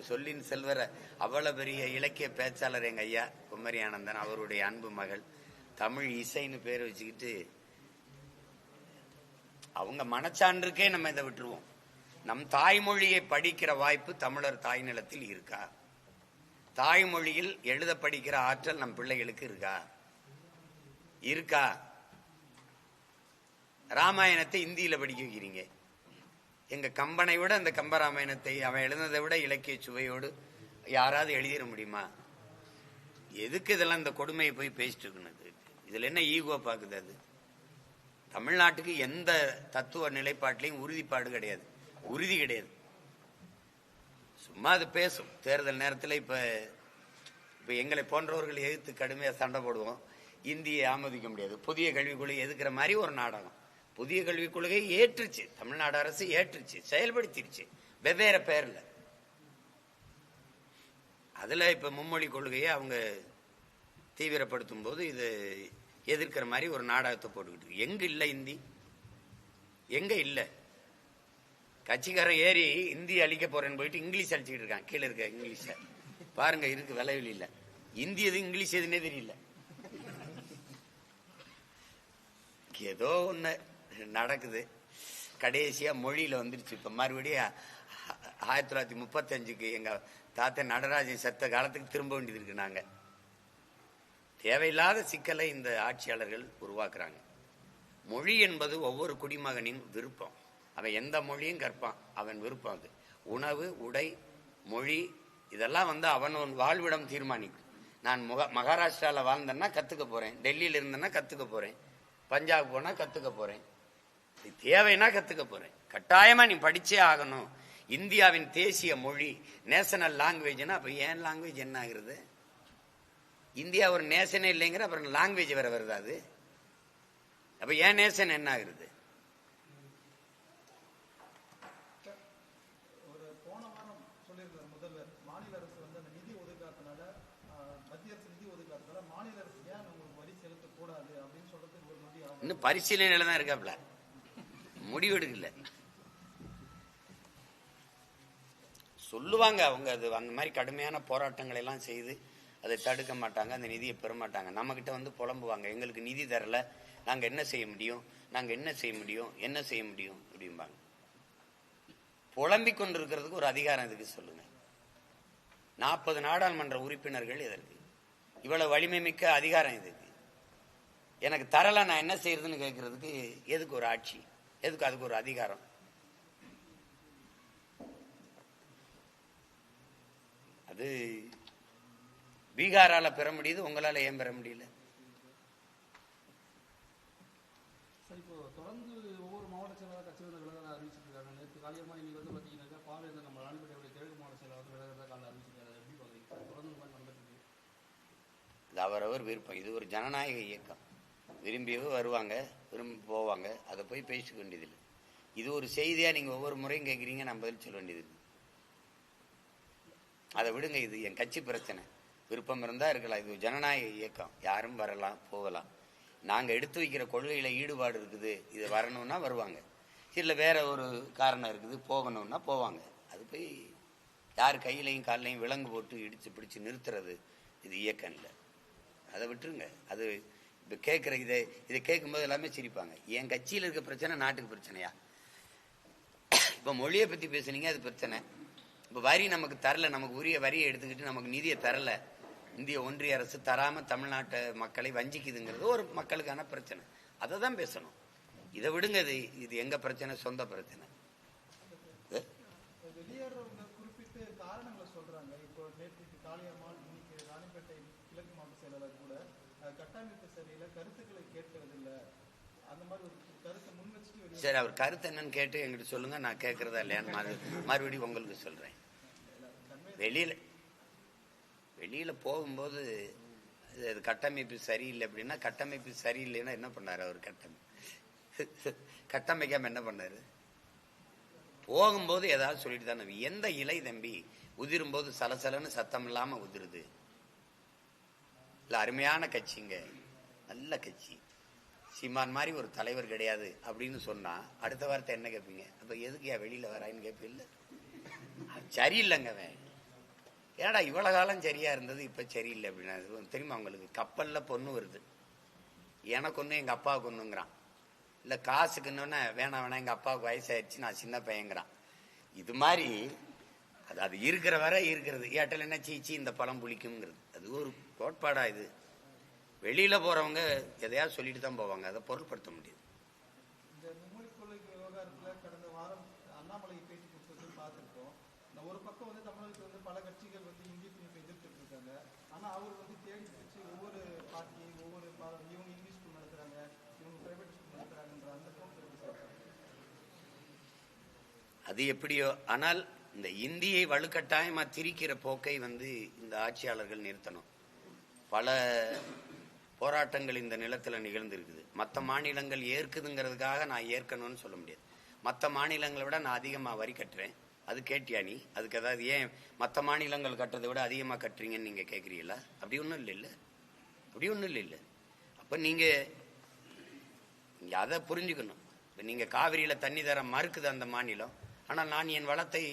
சொல்லின் செல்வர அவ்வளவு பெரிய இலக்கிய பேச்சாளர் எங்க ஐயா குமரி ஆனந்தன், அவருடைய அன்பு மகள் தமிழ் இசைன்னு பேர் வச்சுக்கிட்டு அவங்க மனச்சான்றுக்கே நம்ம இதை விட்டுருவோம். நம் தாய்மொழியை படிக்கிற வாய்ப்பு தமிழர் தாய் நிலத்தில் இருக்கா? தாய்மொழியில் எழுத படிக்கிற ஆற்றல் நம் பிள்ளைகளுக்கு இருக்கா? ராமாயணத்தை இந்தியில படிக்க வைக்கிறீங்க. எங்க கம்பனை விட அந்த கம்பராமாயணத்தை அவன் எழுந்ததை விட இலக்கிய சுவையோடு யாராவது எழுதிட முடியுமா? எதுக்கு இதெல்லாம் இந்த கொடுமையை போய் பேசிட்டு இருக்கணும்? இதுல என்ன ஈகோ பாக்குது? அது தமிழ்நாட்டுக்கு எந்த தத்துவ நிலைப்பாட்டிலையும் உறுதிப்பாடு கிடையாது, உறுதி கிடையாது. சும்மா அது பேசும். தேர்தல் நேரத்தில் இப்ப எங்களை போன்றவர்கள் எதிர்த்து கடுமையா சண்டை போடுவோம். இந்தியை ஆமோதிக்க முடியாது. புதிய கல்விக் கொள்கை எதுக்குற மாதிரி ஒரு நாடகம். புதிய கல்விக் கொள்கை ஏற்றுச்சு, தமிழ்நாடு அரசு ஏற்றுச்சு, செயல்படுத்திருச்சு வெவ்வேறு பெயர்ல. அதுல இப்ப மும்மொழி கொள்கையை அவங்க தீவிரப்படுத்தும் போது இது எதிர்க்கிற மாதிரி ஒரு நாடகத்தை போட்டுக்கிட்டு எங்க இல்ல இந்தி? எங்க இல்ல? கட்சிக்காரன் ஏறி இந்தி அழிக்க போறேன்னு போயிட்டு இங்கிலீஷ் அழிச்சுக்கிட்டு இருக்கான். கீழே இருக்க இங்கிலீஷ பாருங்க, இருக்கு விளைவில் இல்ல. இந்தி எது இங்கிலீஷ் எதுன்னே தெரியல. ஏதோ ஒண்ணு நடக்குது. கடைசியா மொழியில வந்துருச்சு. இப்ப மறுபடியும் 1935 எங்க தாத்தா நடராஜன் செத்த காலத்துக்கு திரும்ப வேண்டியது இருக்கு. நாங்க தேவையில்லாத சிக்கலை இந்த ஆட்சியாளர்கள் உருவாக்குறாங்க. மொழி என்பது ஒவ்வொரு குடிமகனின் விருப்பம். அவன் எந்த மொழியும் கற்பான், அவன் விருப்பம். அது உணவு, உடை, மொழி இதெல்லாம் வந்து அவன் வாழ்விடம் தீர்மானிக்கும். நான் மகாராஷ்டிரால வாழ்ந்தேன்னா கத்துக்க போறேன், டெல்லியில இருந்தேன்னா கத்துக்க போறேன், பஞ்சாப் போனா கத்துக்க போறேன், தேவைன்னா கத்துக்க போறேன். கட்டாயமா நீ படிச்சே ஆகணும். இந்தியாவின் தேசிய மொழி நேஷனல் லாங்குவேஜ்னா அப்ப ஏன் லாங்குவேஜ் என்ன ஆகுறது? இந்தியா ஒரு நேஷனே இல்லைங்கிற அப்புறம் லாங்குவேஜ் வேற வருது. அது அப்ப ஏன் நேஷன் என்ன ஆகுறது? ஒரு போன வாரம் சொல்லியிருந்தார் முதல்வர், மாநில அரசு வந்து அந்த நிதி ஒதுக்காதனால, மத்திய அரசு நிதி ஒதுக்காதனால மாநில அரசு ஏன் உங்களுக்கு வரி செலுத்தக்கூடாது அப்படின்னு சொல்றதுக்கு ஒரு நொடி ஆகும். இன்னும் பரிசீலனையில தான் இருக்காப்ல, முடிவெடுக்கல. சொல்லுவாங்க அவங்க, அது அந்த மாதிரி கடுமையான போராட்டங்களை எல்லாம் செய்து அதை தடுக்க மாட்டாங்க, அந்த நிதியை பெற மாட்டாங்க. நம்ம கிட்ட வந்து புலம்புவாங்க, எங்களுக்கு நிதி தரல, நாங்க என்ன செய்ய முடியும், நாங்க என்ன செய்ய முடியும், என்ன செய்ய முடியும் அப்படிம்பாங்க. புலம்பிக் கொண்டிருக்கிறதுக்கு ஒரு அதிகாரம் எதுக்கு சொல்லுங்க? 40 நாடாளுமன்ற உறுப்பினர்கள் எதற்கு? இவ்வளவு வலிமை மிக்க அதிகாரம் இதுக்கு எனக்கு தரல, நான் என்ன செய்யறதுன்னு கேட்கறதுக்கு எதுக்கு ஒரு ஆட்சி, எதுக்கு அதுக்கு ஒரு அதிகாரம்? அது பீகாரால பெற முடியுது, உங்களால ஏன் பெற முடியல? இப்போ தொடர்ந்து ஒவ்வொரு மாவட்ட செயலாளர் கட்சி வந்து விலகலை அறிவிச்சிருக்காங்க. நேற்று காலியமா இன்னைக்கு வந்து பார்த்தீங்கன்னாக்கா பாவேந்தர் நம்ம ராணிப்பேட்டையுடைய கிழக்கு மாவட்ட செயலாளர் விலகிறத காலையில் அறிவிச்சிருக்காரு. எப்படி பார்க்குறீங்க? தொடர்ந்து இந்த மாதிரி நடந்துட்டு இருக்கு. இது அவரவர் விருப்பம். இது ஒரு ஜனநாயக இயக்கம். விரும்பியவோ வருவாங்க, விரும்பி போவாங்க. அதை போய் பேசிக்க வேண்டியதில்லை. இது ஒரு செய்தியா நீங்க ஒவ்வொரு முறையும் கேட்குறீங்க, நான் பதில் சொல்ல வேண்டியது. அதை விடுங்க, இது என் கட்சி பிரச்சனை. விருப்பம் இருந்தா இருக்கலாம். இது ஒரு ஜனநாயக இயக்கம். யாரும் வரலாம் போகலாம். நாங்க எடுத்து வைக்கிற கொள்கையில ஈடுபாடு இருக்குது, இது வரணும்னா வருவாங்க. இல்லை வேற ஒரு காரணம் இருக்குது போகணும்னா போவாங்க. அது போய் யார் கையிலையும் காலையும் விலங்கு போட்டு இடிச்சு பிடிச்சு நிறுத்துறது இது இயக்கம் இல்லை. அதை விட்டுருங்க. அது இப்போ கேட்குற இதை கேட்கும்போது எல்லாமே சிரிப்பாங்க. என் கட்சியில் இருக்க பிரச்சனை நாட்டுக்கு பிரச்சனையா? இப்போ மொழியை பற்றி பேசுனீங்க, அது பிரச்சனை. இப்போ வரி நமக்கு தரல, நமக்கு உரிய வரியை எடுத்துக்கிட்டு நமக்கு நிதியை தரல, இந்திய ஒன்றிய அரசு தராம தமிழ்நாட்டு மக்களை வஞ்சிக்குதுங்கிறது ஒரு மக்களுக்கான பிரச்சனை. அதை தான் பேசணும். இதை விடுங்க. இது எங்க பிரச்சனை, சொந்த பிரச்சனை. வெளியேறவங்க குறிப்பிட்டு காரணங்களை சொல்றாங்க. இப்போ நேற்று காளியம்மாள், இன்னைக்கு ராணிப்பேட்டை கிழக்கு மாவட்ட செயலாளர் கூட கட்டமைப்பு சரியில்லை, கருத்துக்களை கேட்கறதில்லை, அந்த மாதிரி ஒரு கருத்தை முன் வச்சுட்டு. சரி, அவர் கருத்து என்னன்னு கேட்டு எங்கிட்ட சொல்லுங்க, நான் கேட்கறதா இல்லையான்னு மறுபடியும் உங்களுக்கு சொல்றேன். வெளியில போகும்போது அது கட்டமைப்பு சரியில்லை அப்படின்னா, கட்டமைப்பு சரியில்லைன்னா என்ன பண்ணாரு அவர்? கட்டமைக்காம என்ன பண்ணாரு? போகும்போது ஏதாவது சொல்லிட்டு தானே. எந்த இலை தம்பி உதிரும் போது சலசலன்னு சத்தம் இல்லாம உதிருது? இல்ல அருமையான கட்சிங்க, நல்ல கட்சி, சீமான் மாதிரி ஒரு தலைவர் கிடையாது அப்படின்னு சொன்னா அடுத்த வார்த்தை என்ன கேட்பீங்க? அப்ப எதுக்கு வெளியில வரான்னு கேட்பீங்க. சரியில்லைங்க அவன். ஏடா இவ்வளவு காலம் சரியா இருந்தது இப்ப சரியில்லை அப்படின்னா தெரியுமா உங்களுக்கு? கப்பல்ல பொண்ணு வருது, எனக்கு ஒண்ணு எங்க அப்பாவுக்கு ஒண்ணுங்கிறான். இல்ல காசுக்குன்னு வேணாம் வேணாம் எங்க அப்பாவுக்கு வயசாயிருச்சு நான் சின்ன பையங்கிறான். இது மாதிரி அது இருக்கிற வரை இருக்கிறது. ஏட்டல் என்ன சீச்சி இந்த பழம் புளிக்குங்கிறது. அது ஒரு கோட்பாடா? இது வெளியில போறவங்க எதையாவது சொல்லிட்டு தான் போவாங்க, அதை பொருட்படுத்த முடியாது. இந்த மும்மொழி கொள்கை விவகாரத்துல கடந்த வாரம் அண்ணாமலை பேட்டி கொடுத்தது பார்த்திருக்கோம். ஒரு பக்கம் வந்து தமிழகத்தில் வந்து பல கட்சிகள் வந்து இந்தி திணிப்பை எதிர்த்துட்டு இருக்காங்க. ஆனா அவர் வந்து தேடி பிடிச்சு ஒவ்வொரு பார்ட்டி ஒவ்வொரு இவங்க இங்கிலீஷ் ஸ்கூல் நடத்துறாங்க, இவங்க பிரைவேட் ஸ்கூல் நடத்துறாங்கன்ற அந்த போக்கு. அது எப்படியோ, ஆனால் இந்த இந்தியை வலுக்கட்டாயமா திரிக்கிற போக்கை வந்து இந்த ஆட்சியாளர்கள் நிறுத்தணும். பல போராட்டங்கள் இந்த நிலத்துல நிகழ்ந்திருக்குது. மற்ற மாநிலங்கள் ஏற்குதுங்கிறதுக்காக நான் ஏற்கணும்னு சொல்ல முடியாது. மற்ற மாநிலங்களை விட நான் அதிகமா வரி கட்டுறேன், அது கேட்டியா நீ? அதுக்கு ஏதாவது ஏன் மற்ற மாநிலங்கள் கட்டுறதை விட அதிகமா கட்டுறீங்கன்னு நீங்க கேட்குறீங்களா? அப்படி ஒன்றும் இல்லை. அப்படி ஒன்றும் இல்லை. அப்ப நீங்க அதை புரிஞ்சுக்கணும். இப்போ நீங்க காவிரியில தண்ணி தர மறுக்குது அந்த மாநிலம், ஆனால் நான் என் வளத்தை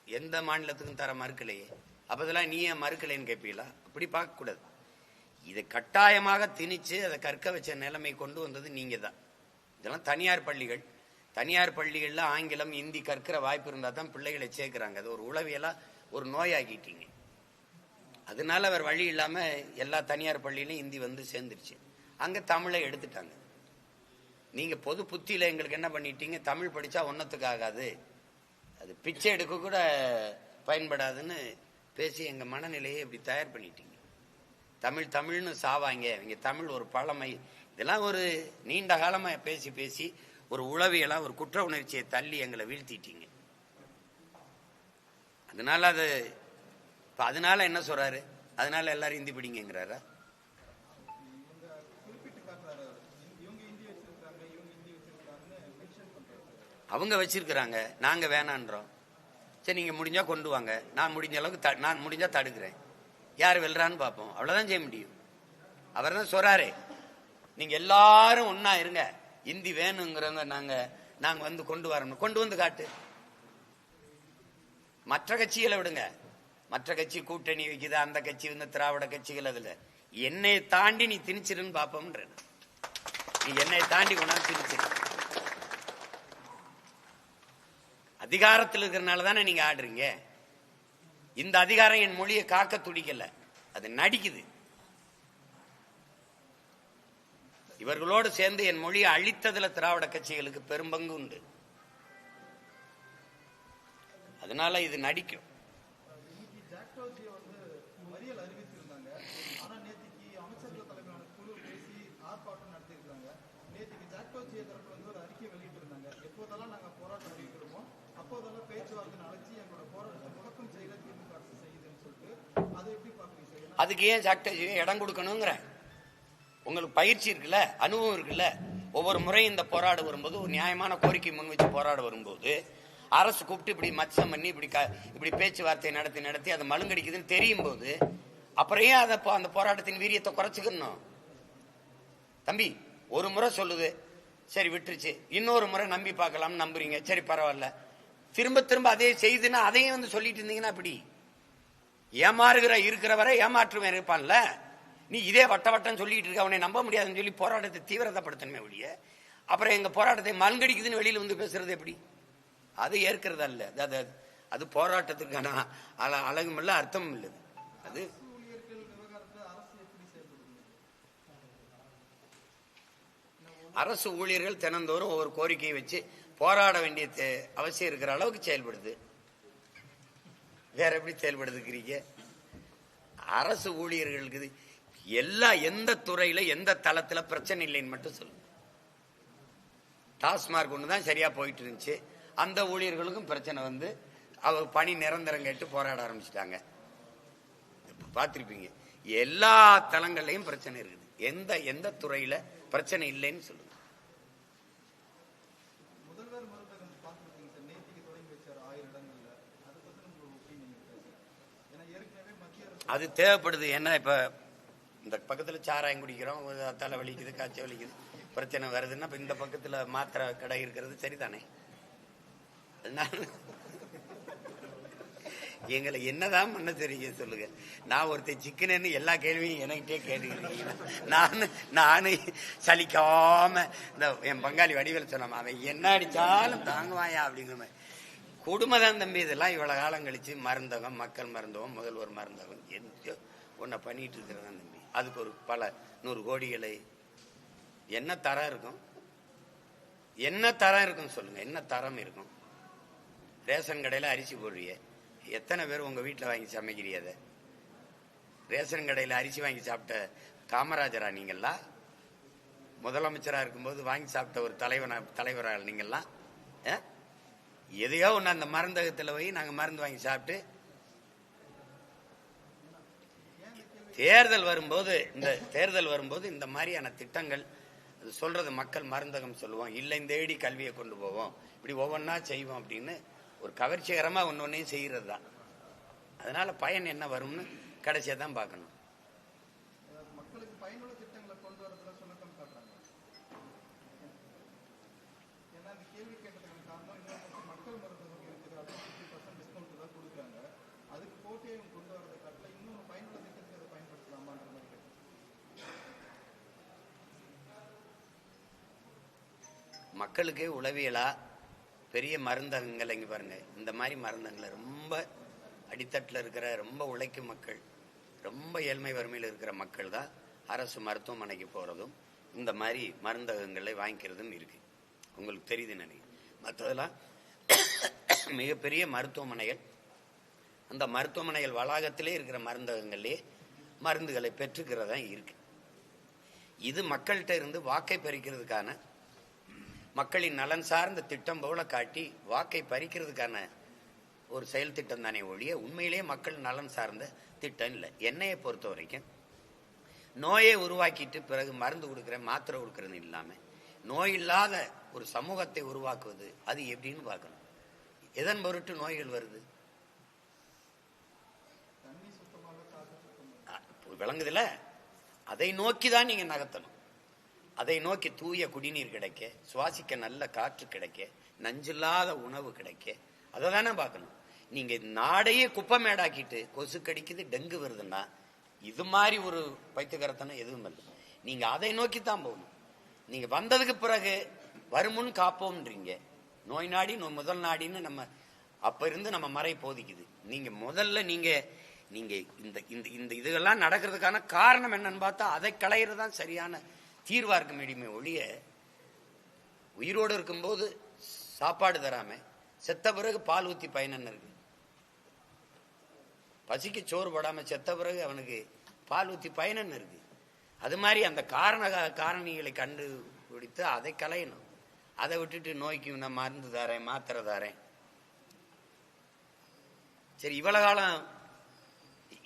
எந்த மாநிலத்துக்கும் தர மறுக்கலையே, அப்பதெல்லாம் நீ ஏன் மறுக்கலைன்னு கேட்பீங்களா? அப்படி பார்க்கக்கூடாது. இதை கட்டாயமாக திணிச்சு அதை கற்க வச்ச நிலைமை கொண்டு வந்தது நீங்க தான். இதெல்லாம் தனியார் பள்ளிகள். தனியார் பள்ளிகள்ல ஆங்கிலம் இந்தி கற்கிற வாய்ப்பு இருந்தா தான் பிள்ளைகளை சேர்க்கிறாங்க. அது ஒரு உளவியலா ஒரு நோயாக்கிட்டீங்க. அதனால அவர் வழி இல்லாம எல்லா தனியார் பள்ளியிலும் இந்தி வந்து சேர்ந்துருச்சு. அங்க தமிழை எடுத்துட்டாங்க. நீங்க பொது புத்தியில எங்களுக்கு என்ன பண்ணிட்டீங்க? தமிழ் படிச்சா ஒன்னத்துக்கு ஆகாது, அது பிச்சை எடுக்க கூட பயன்படாதுன்னு பேசி எங்க மனநிலையை இப்படி தயார் பண்ணிட்டீங்க. தமிழ் தமிழ்னு சாவாங்க, இங்க தமிழ் ஒரு பழமை. இதெல்லாம் ஒரு நீண்ட காலமா பேசி பேசி ஒரு உளவியலா ஒரு குற்ற உணர்ச்சியை தள்ளி எங்களை வீழ்த்திட்டீங்க. அதனால அது இப்ப அதனால என்ன சொல்றாரு? அதனால எல்லாரும் இந்தி படிங்கிறாரா? அவங்க வச்சிருக்கிறாங்க, நாங்க வேணான்றோம். சரி நீங்க முடிஞ்சா கொண்டு வாங்க, நான் முடிஞ்ச அளவுக்கு நான் முடிஞ்சா தடுக்கிறேன், யார் வெல்றான்னு பார்ப்போம், அவ்வளவுதான் செய்ய முடியும். அவர் தான் சொல்றாரு, நீங்க எல்லாரும் ஒன்னா இருங்க, இந்தி வேணுங்கிறவங்க நாங்க வந்து கொண்டு வரணும், கொண்டு வந்து காட்டு. மற்ற கட்சிகளை விடுங்க, மற்ற கட்சி கூட்டணி வைக்குது, அந்த கட்சி வந்து திராவிட கட்சிகள், அதுல என்னை தாண்டி நீ திணிச்சிருன்னு பாப்போம்ன்ற. நீ என்னை தாண்டி கொண்டாந்து திணிச்சிரு. அதிகாரத்தில் இருக்கிறனால தானே நீங்க ஆடுறீங்க. இந்த அதிகாரம் என் மொழியை காக்க துடிக்கல, அது நடிக்குது. இவர்களோடு சேர்ந்து என் மொழியை அழித்ததுல திராவிட கட்சிகளுக்கு பெரும்பங்கு உண்டு. அதனால இது நடிக்கும். அதுக்கு ஏன் சாக்டேஜ் இடம் கொடுக்கணுங்கிற? உங்களுக்கு பயிற்சி இருக்குல்ல, அனுபவம் இருக்குல்ல. ஒவ்வொரு முறையும் இந்த போராட வரும்போது, ஒரு நியாயமான கோரிக்கை முன் வச்சு போராட வரும்போது அரசு கூப்பிட்டு இப்படி மச்சம் பண்ணி இப்படி பேச்சுவார்த்தை நடத்தி அது மழுங்கடிக்குதுன்னு தெரியும் போது அப்புறம் ஏன் அதை அந்த போராட்டத்தின் வீரியத்தை குறைச்சிக்கணும்? தம்பி ஒரு முறை சொல்லுது, சரி விட்டுருச்சு, இன்னொரு முறை நம்பி பார்க்கலாம்னு நம்புறீங்க, சரி பரவாயில்ல, திரும்ப திரும்ப அதே செய்துன்னா அதையும் வந்து சொல்லிட்டு இருந்தீங்கன்னா அப்படி ஏமாறுகிற இருக்கிற வரை ஏமாற்றுவன் இருப்பான்ல. நீ இதே வட்டம் சொல்லிட்டு இருக்க, அவனை நம்ப முடியாதுன்னு சொல்லி போராட்டத்தை தீவிரப்படுத்தணுமே ஒழிய அப்புறம் எங்க போராட்டத்தை மல்கடிக்குதுன்னு வெளியில வந்து பேசுறது எப்படி? அது ஏற்கிறது அல்ல. அது போராட்டத்துக்கான அழகும் இல்ல, அர்த்தமும் இல்லை. அது அரசு ஊழியர்கள் தினந்தோறும் ஒவ்வொரு கோரிக்கையை வச்சு போராட வேண்டிய அவசியம் இருக்கிற அளவுக்கு செயல்படுது. வேற எப்படி செயல்படுத்துக்கிறீங்க? அரசு ஊழியர்களுக்கு எந்த துறையில எந்த தளத்துல பிரச்சனை இல்லைன்னு மட்டும் சொல்லுங்க. டாஸ்மார்க் ஒண்ணுதான் சரியா போயிட்டு இருந்துச்சு, அந்த ஊழியர்களுக்கும் பிரச்சனை வந்து அவங்க பணி நிரந்தரம் கேட்டு போராட ஆரம்பிச்சுட்டாங்க. பார்த்திருப்பீங்க, எல்லா தளங்கள்லயும் பிரச்சனை இருக்குது. எந்த துறையில பிரச்சனை இல்லைன்னு சொல்லுங்க. அது தேவைப்படுது. ஏன்னா இப்ப இந்த பக்கத்துல சாராயம் குடிக்கிறோம், தலை வலிக்குது, காய்ச்சல் வலிக்குது, பிரச்சனை வருதுன்னா இப்ப இந்த பக்கத்துல மாத்திரை கடை இருக்கிறது சரிதானே? எங்களை என்னதான் பண்ண தெரியும் சொல்லுங்க. நான் ஒருத்தர் சிக்கனு எல்லா கேள்வியும் என்கிட்டே கேட்டுக்கிறீங்க. நானு சலிக்காம இந்த என் பங்காளி வடிவேல் சொன்னாம அவன் என்ன அடிச்சாலும் தாங்குவாயா அப்படிங்கிற மாதிரி குடும்பதான் தம்பி. இதெல்லாம் இவ்வளவு காலம் கழிச்சு மருந்தகம், மக்கள் மருந்தகம், முதல்வர் மருந்தகம் ஒன்ன பண்ணிட்டு இருக்கிறதா தம்பி. அதுக்கு ஒரு பல 100 கோடிகளை என்ன தரம் இருக்கும்? என்ன தரம் இருக்கும் சொல்லுங்க? என்ன தரம் இருக்கும்? ரேஷன் கடையில அரிசி போடுறிய, எத்தனை பேர் உங்க வீட்டுல வாங்கி சமைக்கிறீ? அதை ரேஷன் கடையில அரிசி வாங்கி சாப்பிட்ட காமராஜரா நீங்களா? முதலமைச்சரா இருக்கும்போது வாங்கி சாப்பிட்ட ஒரு தலைவரா நீங்கள்லாம்? எதையோ ஒண்ணு அந்த மருந்தகத்துல போய் நாங்க மருந்து வாங்கி சாப்பிட்டு தேர்தல் வரும்போது இந்த மாதிரியான திட்டங்கள் சொல்றது மக்கள் மருந்தகம் சொல்லுவோம், இல்லை தேடி கல்வியை கொண்டு போவோம், இப்படி ஒவ்வொன்னா செய்வோம் அப்படின்னு ஒரு கவர்ச்சிகரமா ஒன்னொன்னையும் செய்யறது தான். அதனால பயன் என்ன வரும்னு கடைசியா தான் பார்க்கணும். மக்களுக்கு பயனுள்ள திட்டங்களை கொண்டு வரதுல சுணக்கம் காட்டுறாங்க. ஏன்னா இந்த கேள்வி கேட்டதுக்கு காரணம் இன்னொரு மக்கள் மருத்துவம் இருக்குது, அது 50% டிஸ்கவுண்ட் தான் கொடுக்குறாங்க. அதுக்கு போட்டியை கொண்டு வரதை காட்டல இன்னொரு பயனுள்ள திட்டத்தை அதை பயன்படுத்தலாமான்ற மாதிரி கேட்டு மக்களுக்கு உளவியலா பெரிய மருந்தகங்கள் இங்க பாருங்க. இந்த மாதிரி மருந்தகங்களை ரொம்ப அடித்தட்டில் இருக்கிற ரொம்ப உழைக்கும் மக்கள், ரொம்ப ஏழ்மை வறுமையில் இருக்கிற மக்கள் தான் அரசு மருத்துவமனைக்கு போறதும் இந்த மாதிரி மருந்தகங்களை வாங்கிக்கிறதும் இருக்கு. உங்களுக்கு தெரியுது நினைக்கிறேன். மற்றதெல்லாம் மிகப்பெரிய மருத்துவமனைகள், அந்த மருத்துவமனைகள் வளாகத்திலே இருக்கிற மருந்தகங்களே மருந்துகளை பெற்றுக்கிறதா இருக்கு. இது மக்கள்கிட்ட இருந்து வாக்கை பறிக்கிறதுக்கான, மக்களின் நலன் சார்ந்த திட்டம் போல காட்டி வாக்கை பறிக்கிறதுக்கான ஒரு செயல் திட்டம் தானே ஒழிய உண்மையிலேயே மக்கள் நலன் சார்ந்த திட்டம் இல்லை. என்னையை பொறுத்த வரைக்கும் நோயை உருவாக்கிட்டு பிறகு மருந்து கொடுக்குறேன், மாத்திரை கொடுக்கறது இல்லாம நோய் இல்லாத ஒரு சமூகத்தை உருவாக்குவது அது எப்படின்னு பார்க்கணும். எதன் பொருட்டு நோய்கள் வருது? விளங்குதுல? அதை நோக்கிதான் நீங்க நகர்த்தணும். அதை நோக்கி தூய குடிநீர் கிடைக்க, சுவாசிக்க நல்ல காற்று கிடைக்க, நஞ்சில்லாத உணவு கிடைக்க, அதை தானே பார்க்கணும். நீங்க நாடையே குப்பமேடாக்கிட்டு கொசு கடிக்குது, டெங்கு வருதுன்னா இது மாதிரி ஒரு பைத்தியக்காரத்தனம் எதுவும் இல்லை. நீங்க அதை நோக்கித்தான் போகணும். நீங்க வந்ததுக்கு பிறகு வருமுன் காப்போம்ன்றீங்க. நோய் நாடி முதல் நாடின்னு நம்ம அப்ப இருந்து நம்ம மறை போதிக்குது. நீங்க முதல்ல நீங்க இந்த இந்த இந்த இதுகெல்லாம் நடக்கிறதுக்கான காரணம் என்னன்னு பார்த்தா அதை களையிறதுதான் சரியான தீர்வா இருக்க முடியுமே ஒழிய உயிரோடு இருக்கும்போது சாப்பாடு தராம செத்த பிறகு பால் ஊத்தி பயன் இருக்கு. பசிக்கு சோறு போடாம செத்த பிறகு அவனுக்கு பால் ஊத்தி பயன் இருக்கு. அது மாதிரி அந்த காரணிகளை கண்டுபிடித்து அதை களையணும். அதை விட்டுட்டு நோய்க்கு நான் மருந்து தரேன், மாத்திரை தரேன். சரி,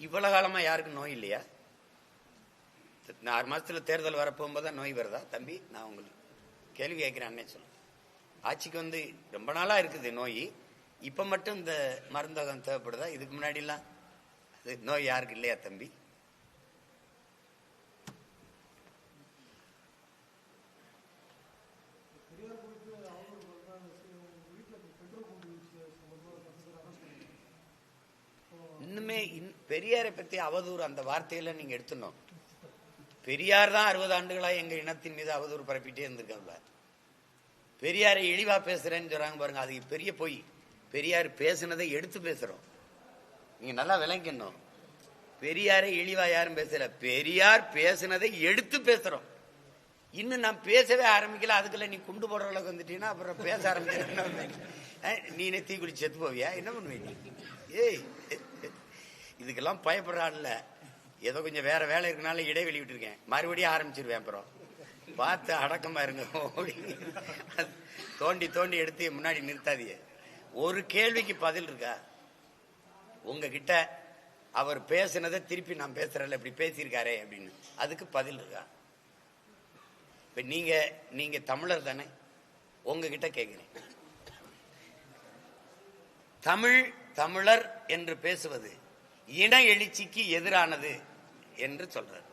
இவ்வளவு காலமா யாருக்கும் நோய் இல்லையா? 6 மாசத்துல தேர்தல் வரப்போகும்போதுதான் நோய் வருதா? தம்பி, நான் உங்களுக்கு கேள்வி கேட்கிறேன். அண்ணே சொல்லுங்க. ஆட்சிக்கு வந்து ரொம்ப நாளா இருக்குது நோய், இப்ப மட்டும் இந்த மருந்தகம் தேவைப்படுதா? இதுக்கு முன்னாடி எல்லாம் நோய் யாருக்கு இல்லையா தம்பி? இன்னுமே பெரியாரை பத்தி அவதூறு அந்த வார்த்தையில நீங்க எடுத்துனோம். பெரியார் தான் 60 ஆண்டுகளா எங்க இனத்தின் மீது அவதூறு பரப்பிட்டே இருந்திருக்காங்க. பெரியாரை இழிவா பேசுறேன்னு சொல்றாங்க பாருங்க, அது பெரிய பொய். பெரியார் பேசுனதை எடுத்து பேசுறோம். நீங்க நல்லா விளங்கணும். பெரியாரை இழிவா யாரும் பேசல, பெரியார் பேசுனதை எடுத்து பேசுறோம். இன்னும் நான் பேசவே ஆரம்பிக்கல, அதுக்குள்ள நீ குண்டு போடுற அளவுக்கு வந்துட்டீங்கன்னா அப்புறம் பேச ஆரம்பிக்கிறேன். நீனே தீ குளிச்சு செத்து போவியா? என்ன பண்ணுவீங்க? ஏய், இதுக்கெல்லாம் பயப்படுறான்ல. ஏதோ கொஞ்சம் வேற வேலை இருக்கனால இடைவெளி விட்டுருக்கேன், மறுபடியும் ஆரம்பிச்சிருவேன். அப்புறம் பார்த்து அடக்கமா இருங்க. தோண்டி தோண்டி எடுத்து முன்னாடி நிறுத்தாதீங்க. ஒரு கேள்விக்கு பதில் இருக்கா உங்ககிட்ட? அவர் பேசுனதை திருப்பி நான் பேசுறேன்ல, இப்படி பேசியிருக்காரே அப்படின்னு, அதுக்கு பதில் இருக்கா? இப்ப நீங்க தமிழர் தானே, உங்ககிட்ட கேட்கிறேன். தமிழர் என்று பேசுவது இன எழுச்சிக்கு எதிரானது என்று சொல்றார்.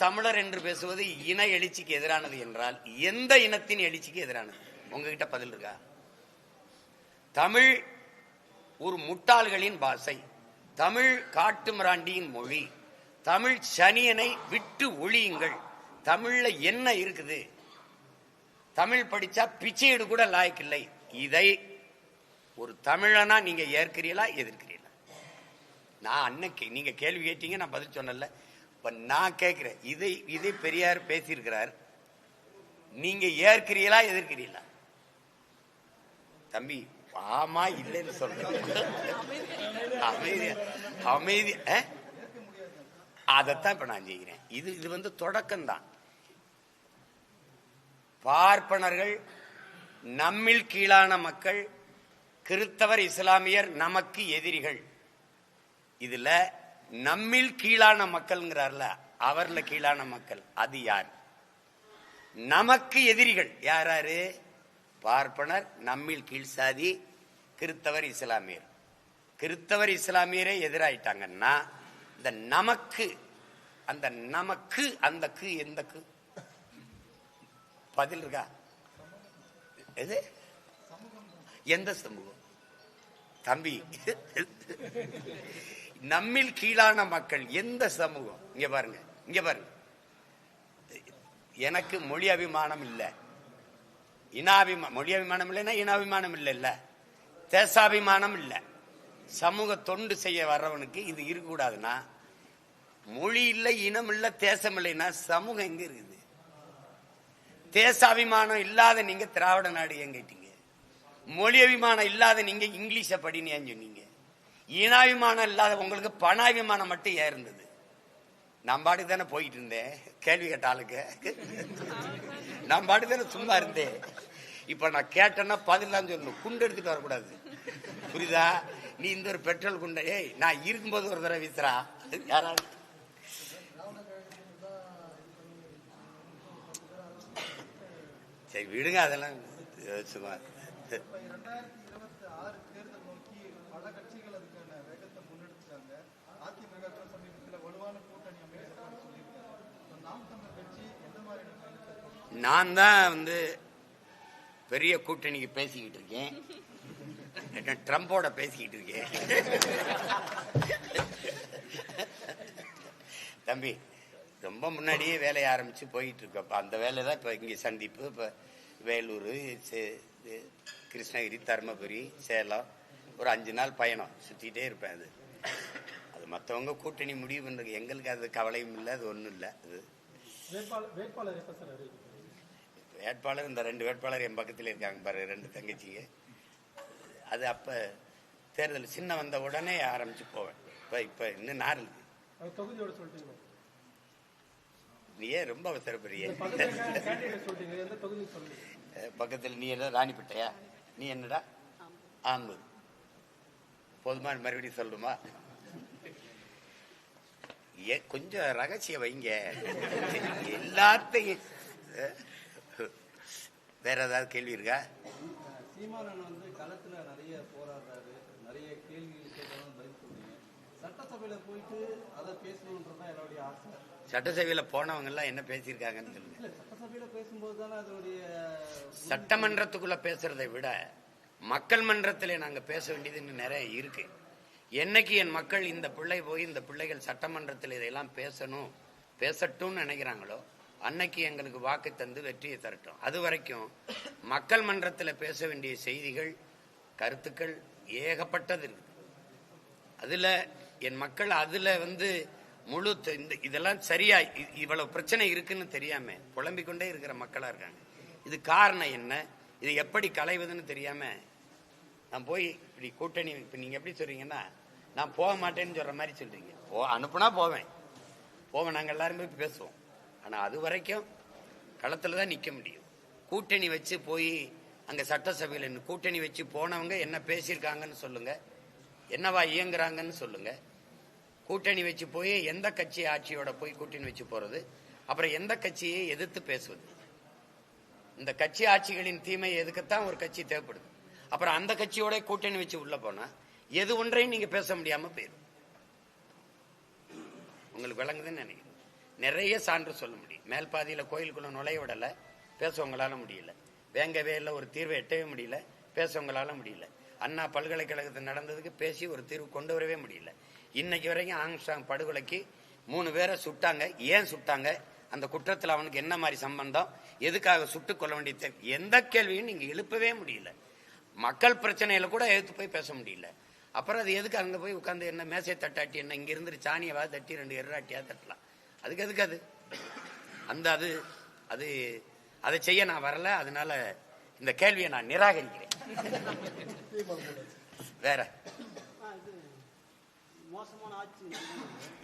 தமிழர் என்று பேசுவது இன எழுச்சிக்கு எதிரானது என்றால் எந்த இனத்தின் எழுச்சிக்கு எதிரானது? உங்ககிட்ட பதில் இருக்கா? தமிழ் ஒரு முட்டாள்களின் பாஷை, தமிழ் காட்டு மிராண்டியின் மொழி, தமிழ் சனியனை விட்டு ஒழியுங்கள். தமிழ்ல என்ன இருக்குது? தமிழ் படிச்சா பிச்சையீடு கூட லாய்க்கில்லை. இதை ஒரு தமிழனா நீங்க ஏற்கிறீங்களா, எதிர்க்கிறீங்களா? நான் அன்னைக்கு நீங்க கேள்வி கேட்டீங்க, நான் பதில் சொன்னல. இப்ப நான் கேட்கிறேன், இதை பெரியார் பேசியிருக்கிறார், நீங்க ஏற்கிறீங்களா, எதிர்க்கிறீங்களா? தம்பி, ஆமா இல்லைன்னு சொல்றேன். அமைதி. அதைத்தான் இப்ப நான் செய்கிறேன். இது வந்து தொடக்கம்தான். பார்ப்பனர்கள் நம்மில் கீழான மக்கள், கிறிஸ்தவர் இஸ்லாமியர் நமக்கு எதிரிகள். இதுல நம்மில் கீழான மக்கள்ங்கிறார்ல, அவர்ல கீழான மக்கள் அது யார்? நமக்கு எதிரிகள் யாராரு? பார்ப்பனர், நம்மில் கீழ் சாதி, கிறிஸ்தவர் இஸ்லாமியர். கிறிஸ்தவர் இஸ்லாமியரே எதிராயிட்டாங்கன்னா இந்த நமக்கு, அந்த நமக்கு, அந்த எந்த பதில் இருக்கா? எது? எந்த சமூகம் தம்பி? நம்மில் கீழான மக்கள் எந்த சமூகம்? இங்க பாருங்க. எனக்கு மொழி அபிமானம் இல்ல, மொழி அபிமானம் இல்லைன்னா இனாபிமானம் இல்ல, தேசாபிமானம் இல்ல. சமூக தொண்டு செய்ய வர்றவனுக்கு இது இருக்கக்கூடாதுன்னா, மொழி இல்லை, இனம் இல்ல, தேசம் இல்லைன்னா சமூகம் எங்க இருக்குது? தேசாபிமானம் இல்லாத நீங்க திராவிட நாடு ஏன் கேட்டீங்க? மொழி அபிமானம் இல்லாத நீங்க இங்கிலீஷ படின்னு ஏன் சொன்னீங்க? இனாபிமானம் இல்லாத உங்களுக்கு பணாபிமானம் மட்டும் ஏன் இருந்தது? நான் பாட்டுக்கு தானே போயிட்டு இருந்தேன், கேள்வி கேட்ட ஆளுக்கு நான் பாட்டுக்கு தானே சும்மா இருந்தேன். இப்ப நான் கேட்டேன்னா பதில் தான் சொல்லணும், குண்டு எடுத்துட்டு வரக்கூடாது. புரியுதா? நீ இந்த ஒரு பெட்ரோல் குண்டை, நான் இருக்கும்போது ஒரு தடவை வீசுறா யாராவது? சரி விடுங்க, அதெல்லாம் சும்மா. 2026 தேர்தல் நோக்கி பல கட்சிகள் அதுக்கான வேகத்தை முன்னெடுத்துட்டாங்க. அதிமுக சமீபத்தில் வலுவான கூட்டணி அமைச்சர் சொல்லியிருக்காங்க. நாம் தமிழர் கட்சி எந்த மாதிரியான? நான் தான் வந்து பெரிய கூட்டணிக்கு பேசிக்கிட்டு இருக்கேன், ட்ரம்போட பேசிக்கிட்டு இருக்கேன். தம்பி, ரொம்ப முன்னாடியே வேலையை ஆரம்பிச்சு போயிட்டு இருக்கப்ப அந்த வேலை தான் இப்ப இங்க சந்திப்பு. இப்ப வேலூர், கிருஷ்ணகிரி, தருமபுரி, சேலம், ஒரு 5 நாள் பயணம் சுத்திட்டே இருப்பேன். அது மற்றவங்க கூட்டணி முடிவு பண்றது, எங்களுக்கு அது கவலையும் இல்லை, அது ஒன்றும் இல்லை. அது வேட்பாளர் எப்ப சார் அறிவிக்கும்? வேட்பாளர் இந்த 2 வேட்பாளர் என் பக்கத்தில் இருக்காங்க பாரு, 2 தங்கச்சிங்க. அது அப்ப தேர்தல் சின்ன வந்த உடனே ஆரம்பிச்சு போவேன். இப்ப இன்னும் நாள் இருக்கு. தொகுதியோட சொல்லிட்டீங்க. நீ ஏன் ரொம்ப அவசரப்படுறிய? சொல்லிட்டீங்க, எந்த தொகுதி சொல்லுங்க. பக்கத்தில் நீ என்ன ராணிப்பேட்டையா? நீ என்னடா? ஆம்பூர். போதுமா? மறுபடியும் சொல்லுமா? கொஞ்சம் ரகசியம் வைங்க எல்லாத்தையும். வேற ஏதாவது கேள்வி இருக்கா? சீமானன் வந்து களத்துல நிறைய போராடுறாரு, நிறைய கேள்விகள் கேட்கணும், பதில் சொல்றீங்க. சட்டசபையில போயிட்டு அதை பேசணும்ன்றதான் என்னுடைய ஆசை. சட்டசபையில போனவங்க எல்லாம் என்ன பேசியிருக்காங்கன்னு சொல்லுங்க. இல்ல, சட்டசபையில பேசும்போது தானே அதனுடைய சட்டமன்றத்துக்குள்ள பேசுறதை விட மக்கள் மன்றத்திலே நாங்க பேச வேண்டியது இன்னும் நிறைய இருக்கு. என்னைக்கு என் மக்கள் இந்த பிள்ளை போய் இந்த பிள்ளைகள் சட்டமன்றத்தில் இதெல்லாம் பேசட்டும்னு நினைக்கிறாங்களோ அன்னைக்கு எங்களுக்கு வாக்கு தந்து வெற்றியை தரட்டும். அது வரைக்கும் மக்கள் மன்றத்தில் பேச வேண்டிய செய்திகள், கருத்துக்கள் ஏகப்பட்டது இருக்கு. அதுல என் மக்கள் அதுல முழு இதெல்லாம் சரியா இவ்வளவு பிரச்சனை இருக்குன்னு தெரியாம புலம்பிக் கொண்டே இருக்கிற மக்களா இருக்காங்க. இது காரணம் என்ன, இது எப்படி களைவதுன்னு தெரியாம நான் போய் இப்படி கூட்டணி, இப்ப நீங்க எப்படி சொல்றீங்கன்னா நான் போக மாட்டேன்னு சொல்ற மாதிரி சொல்றீங்க. அனுப்புனா போவேன், நாங்க எல்லாரும் போய் பேசுவோம். ஆனா அது வரைக்கும் களத்துலதான் நிக்க முடியும். கூட்டணி வச்சு போய் அங்க சட்டசபையில கூட்டணி வச்சு போனவங்க என்ன பேசியிருக்காங்கன்னு சொல்லுங்க, என்னவா இயங்குறாங்கன்னு சொல்லுங்க. கூட்டணி வச்சு போய் எந்த கட்சி ஆட்சியோட போய் கூட்டணி வச்சு போறது, அப்புறம் எந்த கட்சியை எதிர்த்து பேசுவது. இந்த கட்சி ஆட்சிகளின் தீமை எதுக்குத்தான் ஒரு கட்சி தேவைப்படுது. அப்புறம் அந்த கட்சியோட கூட்டணி வச்சு உள்ள போனா எது ஒன்றையும் நீங்க பேச முடியாம போயிடும். உங்களுக்கு விளங்குதுன்னு நினைக்கிறேன். நிறைய சான்று சொல்ல முடியும். மேல் பாதியில கோயிலுக்குள்ள நுழைய விடல, பேசவங்களால முடியல. வேங்கவே இல்லை, ஒரு தீர்வை எட்டவே முடியல, பேசவங்களால முடியல. அண்ணா பல்கலைக்கழகத்தில் நடந்ததுக்கு பேசி ஒரு தீர்வு கொண்டு வரவே முடியல. இன்னைக்கு வரைக்கும் ஆங்ஸ்டாங் படுகொலைக்கு 3 பேரை சுட்டாங்க. ஏன் சுட்டாங்க, அந்த குற்றத்தில் அவனுக்கு என்ன மாதிரி சம்பந்தம், எதுக்காக சுட்டுக் கொள்ள வேண்டிய எந்த கேள்வியும் நீங்க எழுப்பவே முடியல. மக்கள் பிரச்சனையில கூட எடுத்து போய் பேச முடியல. அப்புறம் அது எதுக்கு அங்க போய் உட்காந்து என்ன மேசை தட்டாட்டி என்ன, இங்க இருந்து சாணியவா தட்டி 2 எர்ராட்டியா தட்டலாம். அதுக்கு எதுக்கு அது அது அதை செய்ய நான் வரல. அதனால இந்த கேள்வியை நான் நிராகரிக்கிறேன். வேற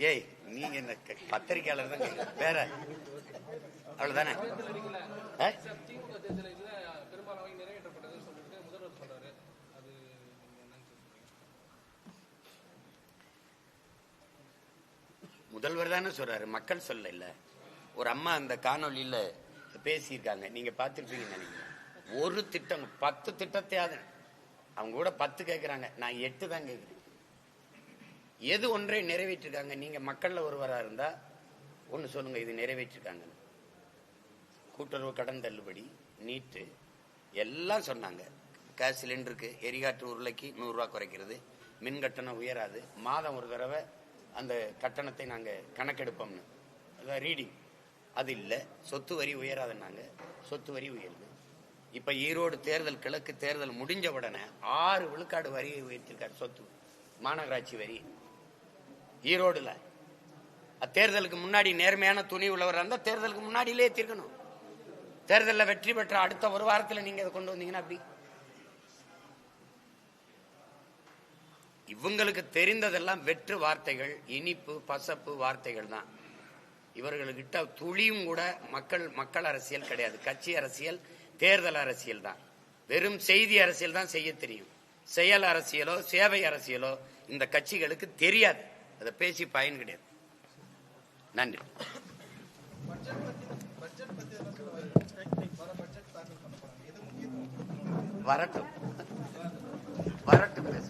ஏய், நீங்க என்ன பத்திரிகையாளர் தான் கேட்க. வேற அவ்வளவுதானே? முதல்வர் தானே சொல்றாரு, மக்கள் சொல்ல இல்ல. ஒரு அம்மா அந்த காணொலியில பேசியிருக்காங்க, நீங்க பார்த்திருப்பீங்கன்னு நினைக்கிறேன். ஒரு திட்டம் 10 திட்டத்தையாவது அவங்க கூட 10 கேட்கிறாங்க, நான் 8 தான் கேட்கிறேன். எது ஒன்றை நிறைவேற்றிருக்காங்க? நீங்க மக்கள்ல ஒருவரா இருந்தா ஒண்ணு சொல்லுங்க, இது நிறைவேற்றிருக்காங்க. கூட்டுறவு கடன் தள்ளுபடி, நீட்டு எல்லாம் சொன்னாங்க. கேஸ் சிலிண்டருக்கு எரிகாற்று உருளைக்கு 100 ரூபாய் குறைக்கிறது, மின் கட்டணம் உயராது, மாதம் ஒரு தடவை அந்த கட்டணத்தை நாங்க கணக்கெடுப்போம்னு ரீடிங். அது இல்லை. சொத்து வரி உயராதுன்னாங்க, சொத்து வரி உயருது. இப்ப ஈரோடு தேர்தல், கிழக்கு தேர்தல் முடிஞ்ச உடனே 6 விழுக்காடு வரியை உயர்த்திருக்காரு, சொத்து மாநகராட்சி வரி ஈரோடுல. தேர்தலுக்கு முன்னாடி நேர்மையான துணி உள்ளவர் அந்த தேர்தலுக்கு முன்னாடியிலே தீர்க்கணும். தேர்தலில் வெற்றி பெற்ற அடுத்த ஒரு வாரத்தில் நீங்க அதை கொண்டு வந்தீங்கன்னா அப்படி இவங்களுக்கு தெரிந்ததெல்லாம் வெற்று வார்த்தைகள், இனிப்பு பசப்பு வார்த்தைகள் தான். இவர்களுக்கிட்ட துளியும் கூட மக்கள் அரசியல் கிடையாது. கட்சி அரசியல், தேர்தல் அரசியல் தான். வெறும் செய்தி அரசியல் தான் செய்ய தெரியும். செயல் அரசியலோ சேவை அரசியலோ இந்த கட்சிகளுக்கு தெரியாது. அதை பேசி பயன் கிடையாது. நன்றி. வரட்டும் பேச